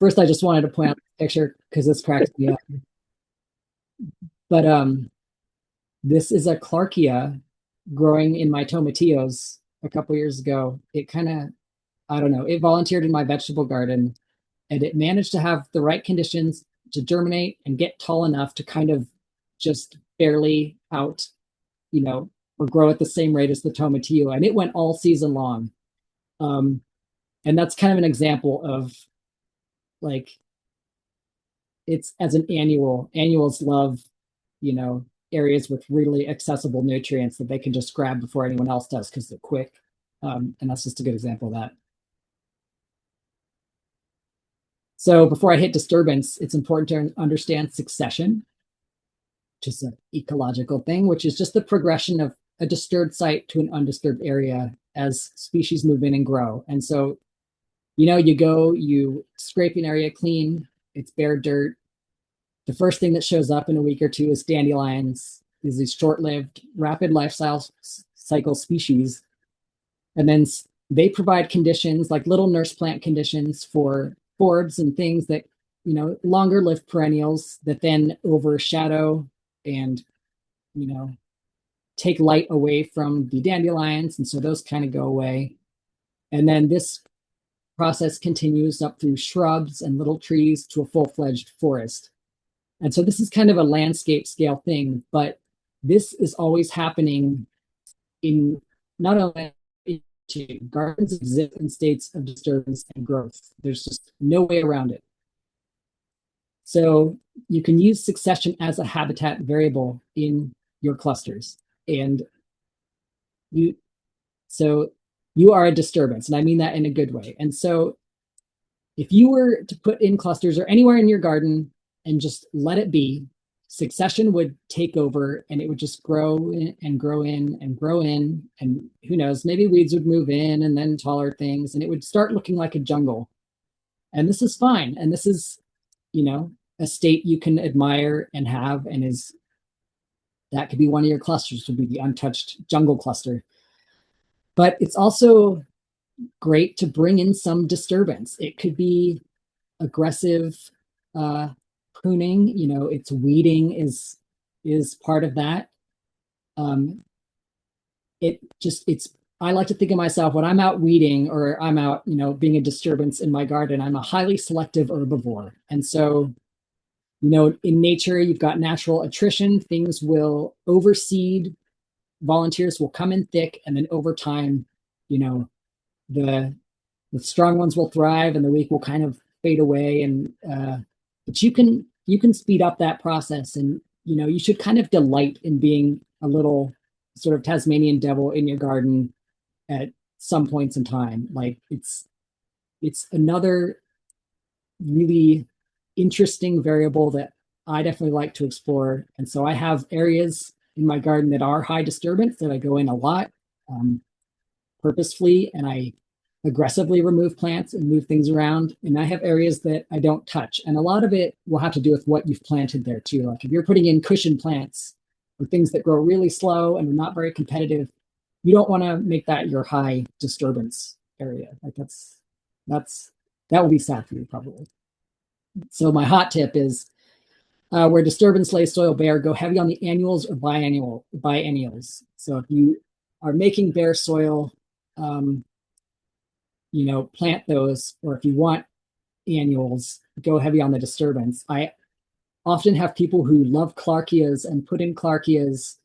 first, I just wanted to point out the picture because this cracks me up. But this is a Clarkia growing in my tomatillos a couple years ago. It kind of, I don't know, it volunteered in my vegetable garden, and it managed to have the right conditions to germinate and get tall enough to kind of just barely out, or grow at the same rate as the tomatillo. And it went all season long. And that's kind of an example of, like, it's as an annuals love, areas with really accessible nutrients that they can just grab before anyone else does because they're quick. And that's just a good example of that. So before I hit disturbance, it's important to understand succession, which is an ecological thing, which is just the progression of a disturbed site to an undisturbed area as species move in and grow. And so you scrape an area clean, it's bare dirt. The first thing that shows up in a week or two is dandelions, is these short-lived, rapid cycle species. And then they provide conditions, like little nurse plant conditions for forbs and things that longer lived perennials that then overshadow and, you know, take light away from the dandelions. And so those kind of go away. And then this process continues up through shrubs and little trees to a full-fledged forest. And so this is kind of a landscape scale thing, but this is always happening in not only gardens exist in states of disturbance and growth. There's just no way around it. So you can use succession as a habitat variable in your clusters. And you so you are a disturbance, and I mean that in a good way. And so if you were to put in clusters or anywhere in your garden and just let it be, succession would take over and it would just grow and grow in and grow in. And who knows, maybe weeds would move in and then taller things, and it would start looking like a jungle. And this is fine. And this is, a state you can admire and have, and that could be one of your clusters, would be the untouched jungle cluster. But it's also great to bring in some disturbance. It could be aggressive pruning, it's weeding is part of that. I like to think of myself when I'm out weeding or I'm out, being a disturbance in my garden, I'm a highly selective herbivore. And so, in nature, you've got natural attrition, things will overseed, volunteers will come in thick, and then over time, the strong ones will thrive and the weak will kind of fade away. And but you can speed up that process, and you should kind of delight in being a little sort of Tasmanian devil in your garden at some points in time. Like it's another really interesting variable that I definitely like to explore. And so I have areas in my garden that are high disturbance that I go in a lot, purposefully, and I aggressively remove plants and move things around. And I have areas that I don't touch. And a lot of it will have to do with what you've planted there too. Like if you're putting in cushion plants or things that grow really slow and are not very competitive, you don't want to make that your high disturbance area. Like that will be sad for you probably. So my hot tip is, where disturbance lays soil bare, go heavy on the annuals or biennials. So if you are making bare soil, plant those, or if you want annuals, go heavy on the disturbance. I often have people who love Clarkias and put in Clarkias,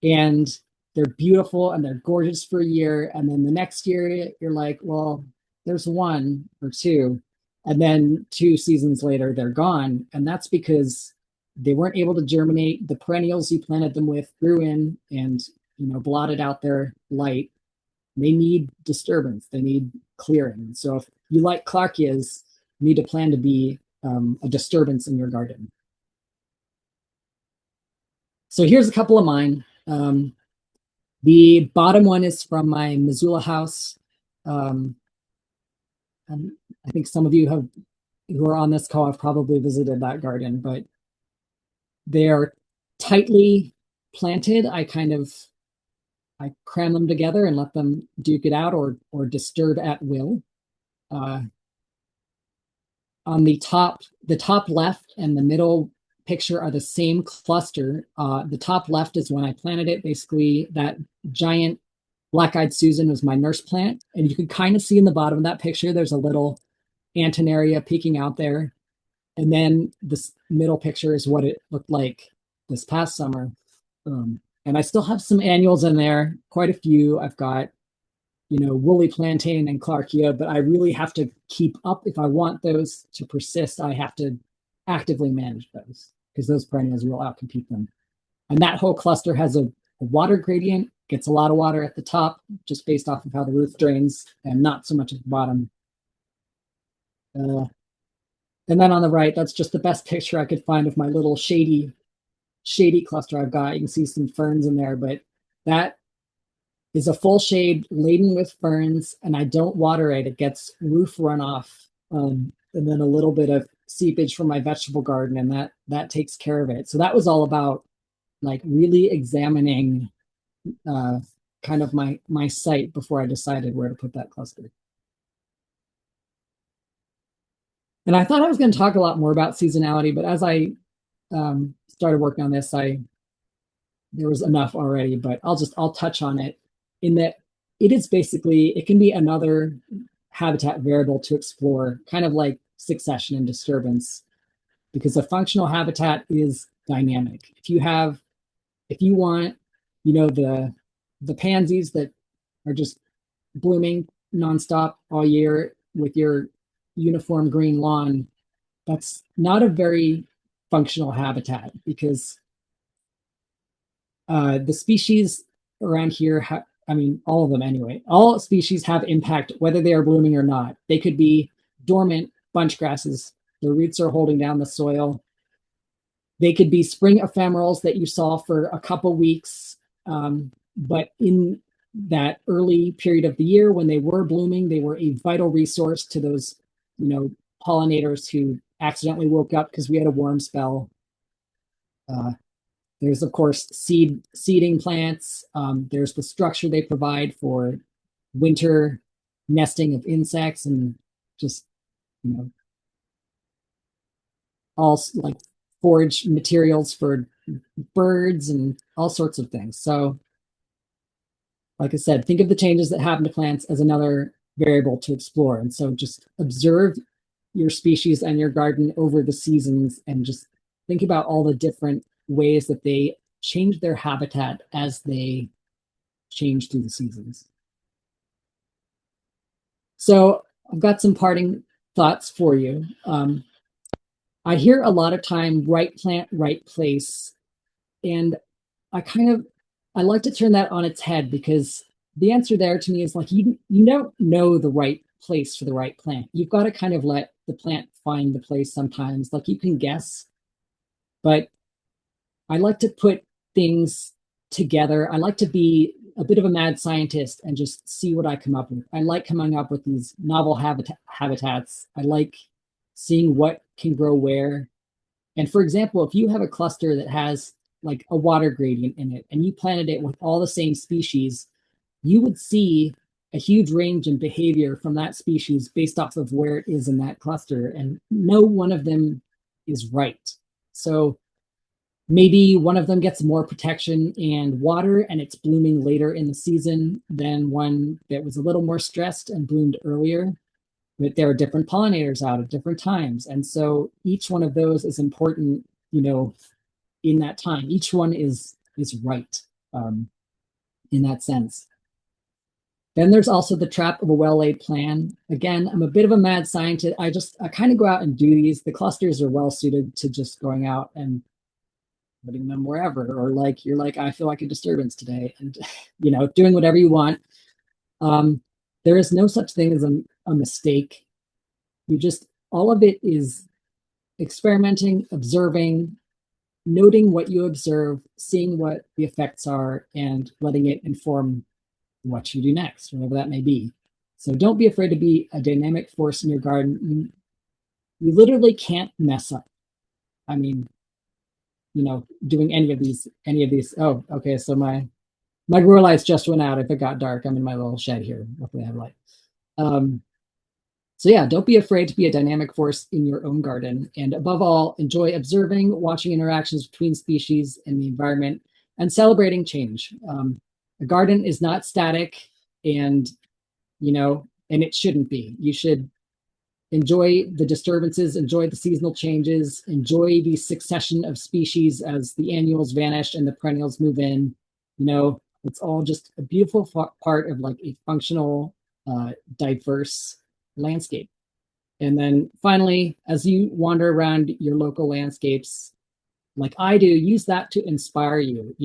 and they're beautiful and they're gorgeous for a year. And then the next year you're like, well, there's one or two. And then 2 seasons later, they're gone. And that's because they weren't able to germinate. The perennials you planted them with grew in and, blotted out their light. They need disturbance. They need clearing. So if you like Clarkias, you need to plan to be a disturbance in your garden. So here's a couple of mine. The bottom one is from my Missoula house. And I think some of you who are on this call have probably visited that garden, but they are tightly planted. I cram them together and let them duke it out or disturb at will. On the top left and the middle picture are the same cluster. The top left is when I planted it. Basically, that giant Black-eyed Susan was my nurse plant. And you can kind of see in the bottom of that picture, there's a little Antonaria peeking out there. And then this middle picture is what it looked like this past summer. And I still have some annuals in there, quite a few. I've got, woolly plantain and Clarkia, but I really have to keep up. If I want those to persist, I have to actively manage those because those perennials will outcompete them. And that whole cluster has a water gradient, gets a lot of water at the top just based off of how the roof drains and not so much at the bottom. And then on the right, that's just the best picture I could find of my little shady cluster I've got. You can see some ferns in there, but that is a full shade laden with ferns, and I don't water it. It gets roof runoff, and then a little bit of seepage from my vegetable garden, and that takes care of it. So that was all about like really examining kind of my site before I decided where to put that cluster. And I thought I was going to talk a lot more about seasonality, but as I started working on this, I there was enough already. But I'll touch on it in that it is basically it can be another habitat variable to explore, kind of like succession and disturbance, because a functional habitat is dynamic. If you want, the pansies that are just blooming nonstop all year with your uniform green lawn, that's not a very functional habitat because the species around here, I mean, all of them anyway, all species have impact whether they are blooming or not. They could be dormant bunch grasses, their roots are holding down the soil. They could be spring ephemerals that you saw for a couple weeks, but in that early period of the year when they were blooming, they were a vital resource to those, you know, pollinators who accidentally woke up because we had a warm spell. Uh, there's of course seeding plants. There's the structure they provide for winter nesting of insects and just you know all like forage materials for birds and all sorts of things. So, like I said, think of the changes that happen to plants as another variable to explore. And so just observe your species and your garden over the seasons and just think about all the different ways that they change their habitat as they change through the seasons. So I've got some parting thoughts for you. I hear a lot of time right plant, right place. And I kind of I like to turn that on its head because the answer there to me is like you don't know the right place for the right plant. You've got to kind of let the plant find the place sometimes. Like you can guess, but I like to put things together. I like to be a bit of a mad scientist and just see what I come up with. I like coming up with these novel habitats. I like seeing what can grow where. And for example, if you have a cluster that has like a water gradient in it and you planted it with all the same species, you would see a huge range in behavior from that species based off of where it is in that cluster. And no one of them is right. So maybe one of them gets more protection and water and it's blooming later in the season than one that was a little more stressed and bloomed earlier. But there are different pollinators out at different times. And so each one of those is important, in that time. Each one is right in that sense. Then there's also the trap of a well-laid plan. Again, I'm a bit of a mad scientist. I kind of go out and do these. The clusters are well suited to just going out and putting them wherever, or like you're like, I feel like a disturbance today, and doing whatever you want. There is no such thing as a mistake. You just all of it is experimenting, observing, noting what you observe, seeing what the effects are, and letting it inform what you do next, whatever that may be. So don't be afraid to be a dynamic force in your garden. You literally can't mess up. I mean, doing any of these. Oh, okay. So my grow lights just went out. If it got dark, I'm in my little shed here. Hopefully I have light. So yeah, don't be afraid to be a dynamic force in your own garden. And above all, enjoy observing, watching interactions between species and the environment, and celebrating change. A garden is not static, and and it shouldn't be. You should enjoy the disturbances, enjoy the seasonal changes, enjoy the succession of species as the annuals vanish and the perennials move in. It's all just a beautiful part of like a functional, diverse landscape. And then finally, as you wander around your local landscapes, like I do, use that to inspire you.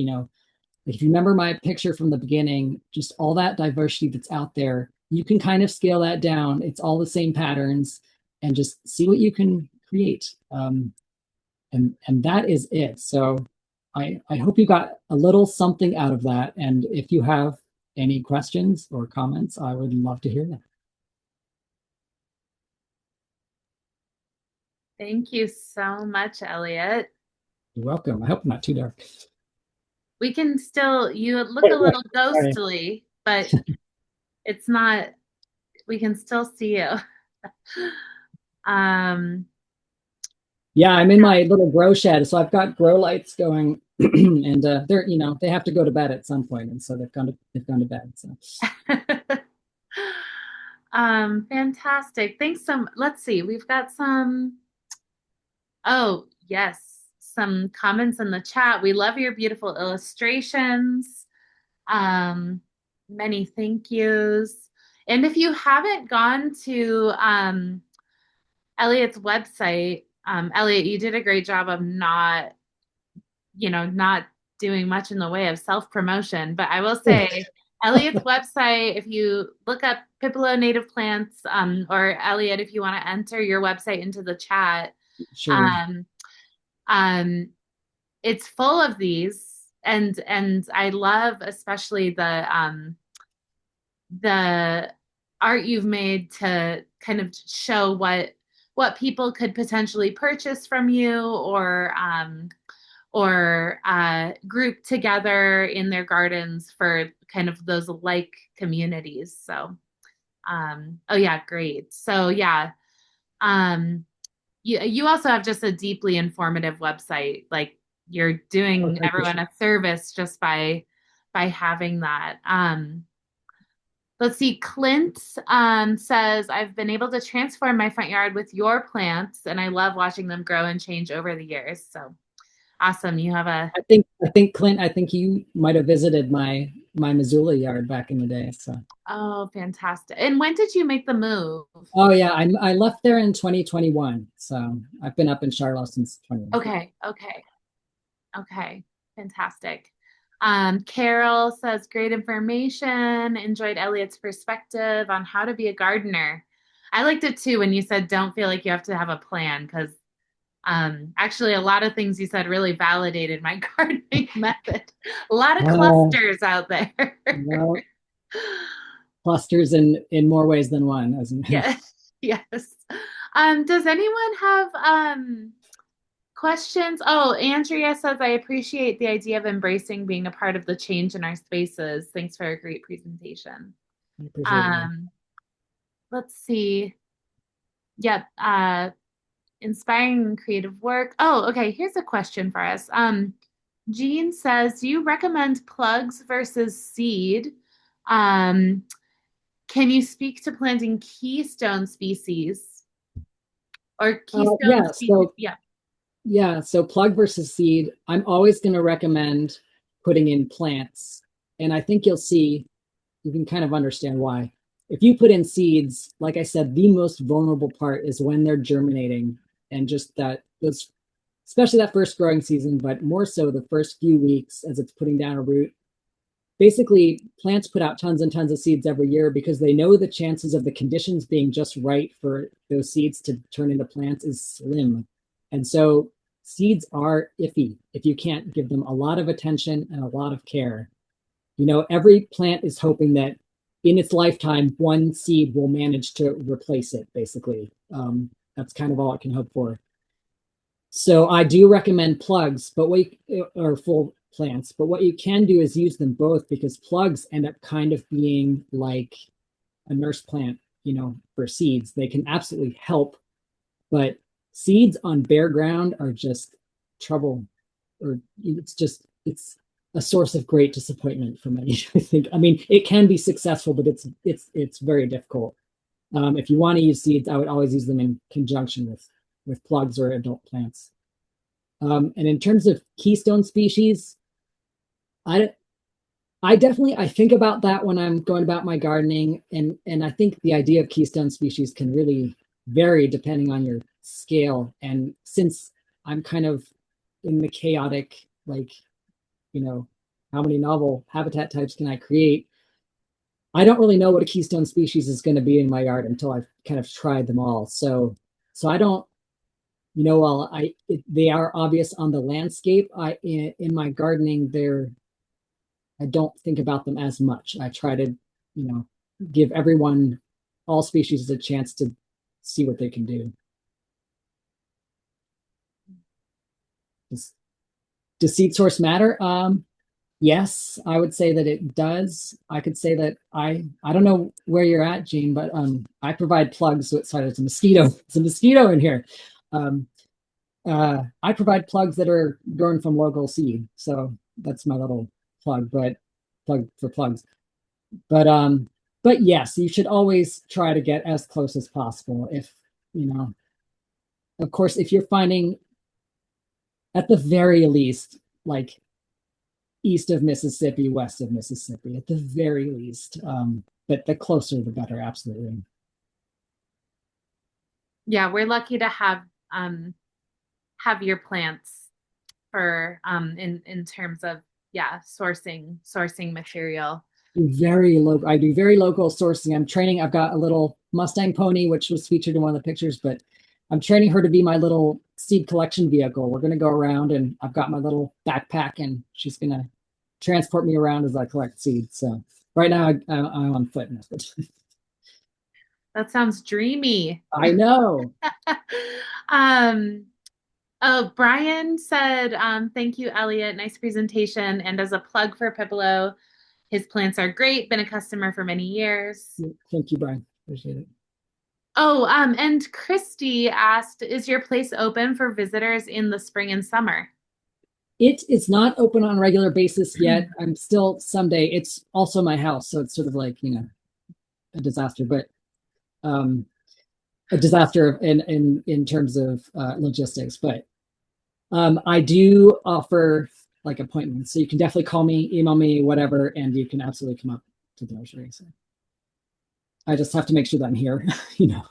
If you remember my picture from the beginning, just all that diversity that's out there, you can kind of scale that down. It's all the same patterns, and just see what you can create. And that is it. So I hope you got a little something out of that. And if you have any questions or comments, I would love to hear them. Thank you so much, Elliott. You're welcome. I hope not too dark. We can still, you look a Wait, wait, little sorry. ghostly, but it's not, we can still see you. Um, Yeah, I'm in my little grow shed, so I've got grow lights going, and they're they have to go to bed at some point, and so they've gone to bed. So fantastic. Thanks so much. Let's see. We've got some, oh, yes, some comments in the chat. We love your beautiful illustrations. Um, Many thank yous. And if you haven't gone to Elliott's website, Elliott, you did a great job of not doing much in the way of self-promotion. But I will say, Elliott's website, if you look up Pipilo native plants, or Elliott, if you want to enter your website into the chat, sure. um, um, it's full of these. And I love especially the art you've made to kind of show what people could potentially purchase from you or group together in their gardens for kind of those like communities. So, oh yeah, great. So yeah, you also have just a deeply informative website. Like you're Oh, doing thank you. everyone a service just by having that. Let's see. Clint says, I've been able to transform my front yard with your plants, and I love watching them grow and change over the years. So awesome. You have a, I think Clint, I think you might have visited my Missoula yard back in the day. So oh, fantastic. And when did you make the move? oh yeah, I left there in 2021. So I've been up in Charlo since 21. Okay, okay, okay. Fantastic. Carol says, great information. Enjoyed Elliott's perspective on how to be a gardener. I liked it too when you said don't feel like you have to have a plan because actually, a lot of things you said really validated my gardening method. A lot of Oh, clusters out there. well, clusters in more ways than one, isn't it? Yes, yes. Does anyone have questions? Oh, Andrea says, I appreciate the idea of embracing being a part of the change in our spaces. Thanks for a great presentation. I appreciate it. Um, let's see. Yep. Inspiring and creative work. Oh, okay. Here's a question for us. Jean says, do you recommend plugs versus seed? Um, can you speak to planting keystone species or keystone Yeah, species? Yeah. so plug versus seed, I'm always going to recommend putting in plants. And I think you'll see, you can kind of understand why. If you put in seeds, like I said, the most vulnerable part is when they're germinating and just those, especially that first growing season, but more so the first few weeks as it's putting down a root. Basically, plants put out tons and tons of seeds every year because they know the chances of the conditions being just right for those seeds to turn into plants is slim. And so seeds are iffy if you can't give them a lot of attention and a lot of care. Every plant is hoping that in its lifetime, one seed will manage to replace it, basically. That's kind of all it can hope for. So I do recommend plugs, but or full plants, but what you can do is use them both because plugs end up kind of being like a nurse plant, for seeds. They can absolutely help, but seeds on bare ground are just trouble, or it's a source of great disappointment for many. I think. I mean, it can be successful, but it's very difficult. If you want to use seeds, I would always use them in conjunction with plugs or adult plants. And in terms of keystone species, I I think about that when I'm going about my gardening, and I think the idea of keystone species can really vary depending on your scale. And since I'm kind of in the chaotic, like, you know, how many novel habitat types can I create? I don't really know what a keystone species is going to be in my yard until I've kind of tried them all. So I don't, while they are obvious on the landscape, in my gardening, I don't think about them as much. I try to, give all species a chance to see what they can do. Does, does seed source matter? Yes, I would say that it does. I could say that I don't know where you're at, Gene, but I provide plugs. So sorry, it's a mosquito. It's a mosquito in here. Um, I provide plugs that are grown from local seed. So that's my little plug, but plug for plugs. But but yes, you should always try to get as close as possible. If you know, of course, if you're finding at the very least, like east of Mississippi, west of Mississippi, at the very least. But the closer, the better. Absolutely. Yeah, we're lucky to have your plants for in terms of yeah, sourcing material. Very low. I do very local sourcing. I'm training. I've got a little Mustang pony, which was featured in one of the pictures, but I'm training her to be my little seed collection vehicle. We're going to go around, and I've got my little backpack, and she's going to transport me around as I collect seeds. So right now, I'm on foot. That sounds dreamy. I know. Um, oh, Brian said, thank you, Elliott. Nice presentation. And as a plug for Pipilo, his plants are great. Been a customer for many years. Thank you, Brian. Appreciate it. Oh, and Christy asked, is your place open for visitors in the spring and summer? It is not open on a regular basis yet. I'm still someday. It's also my house, so it's sort of like a disaster, but um, a disaster in terms of logistics. But I do offer like appointments, so you can definitely call me, email me, whatever, and you can absolutely come up to the nursery. So I just have to make sure that I'm here. you know.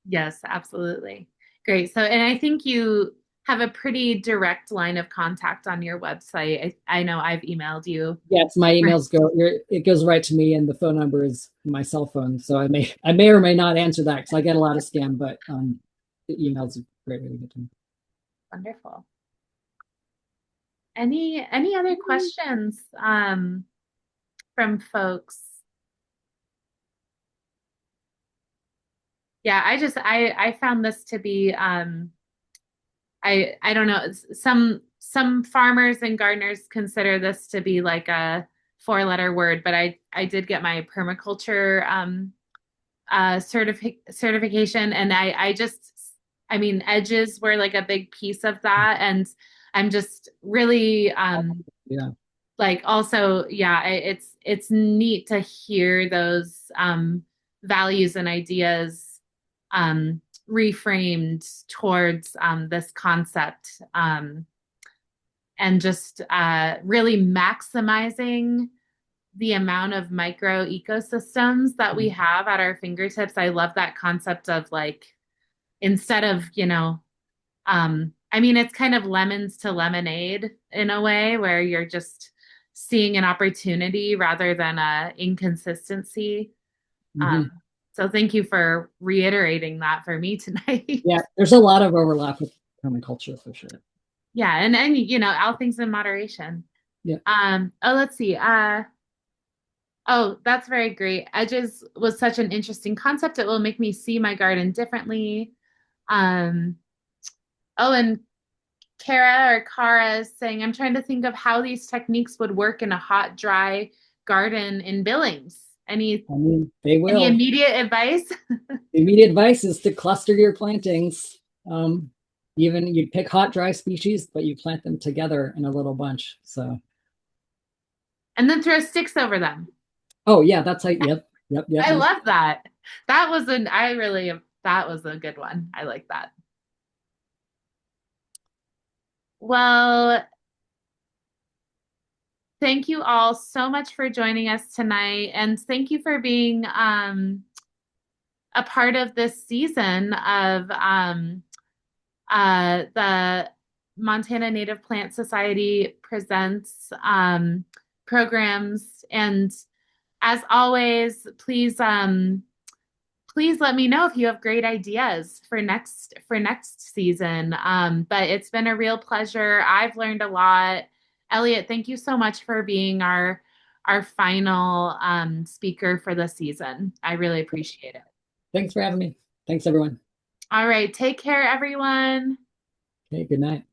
Yes, absolutely. Great. So, and I think you have a pretty direct line of contact on your website. I know I've emailed you. Yes, my emails go. It goes right to me, and the phone number is my cell phone. So I may or may not answer that because I get a lot of spam. But the emails are a great way to get to me. Wonderful. Any other questions from folks? Yeah, I found this to be I don't know, some farmers and gardeners consider this to be like a four-letter word, but I did get my permaculture certification, and I just I mean edges were like a big piece of that, and I'm just really Yeah. like also yeah it's neat to hear those values and ideas reframed towards this concept and just really maximizing the amount of micro ecosystems that we have at our fingertips. I love that concept of like instead of I mean it's kind of lemons to lemonade in a way where you're just seeing an opportunity rather than a inconsistency. hmm um, so thank you for reiterating that for me tonight. Yeah. There's a lot of overlap with permaculture for sure. Yeah, and all things in moderation. Yeah. Oh, let's see. Oh, that's very great. Edges was such an interesting concept. It will make me see my garden differently. Um, oh, and Kara is saying, I'm trying to think of how these techniques would work in a hot, dry garden in Billings. Any I mean, they any will. immediate advice? The immediate advice is to cluster your plantings. Um, Even you pick hot, dry species, but you plant them together in a little bunch. So, And then throw sticks over them. oh yeah, that's like yep, yep, yep, I yep. love that. That was an I really that was a good one. I like that. Well, thank you all so much for joining us tonight, and thank you for being a part of this season of the Montana Native Plant Society presents programs. And as always, please let me know if you have great ideas for next season. But it's been a real pleasure. I've learned a lot. Elliott, thank you so much for being our final speaker for the season. I really appreciate it. Thanks for having me. Thanks everyone. All right, take care, everyone. Okay, good night.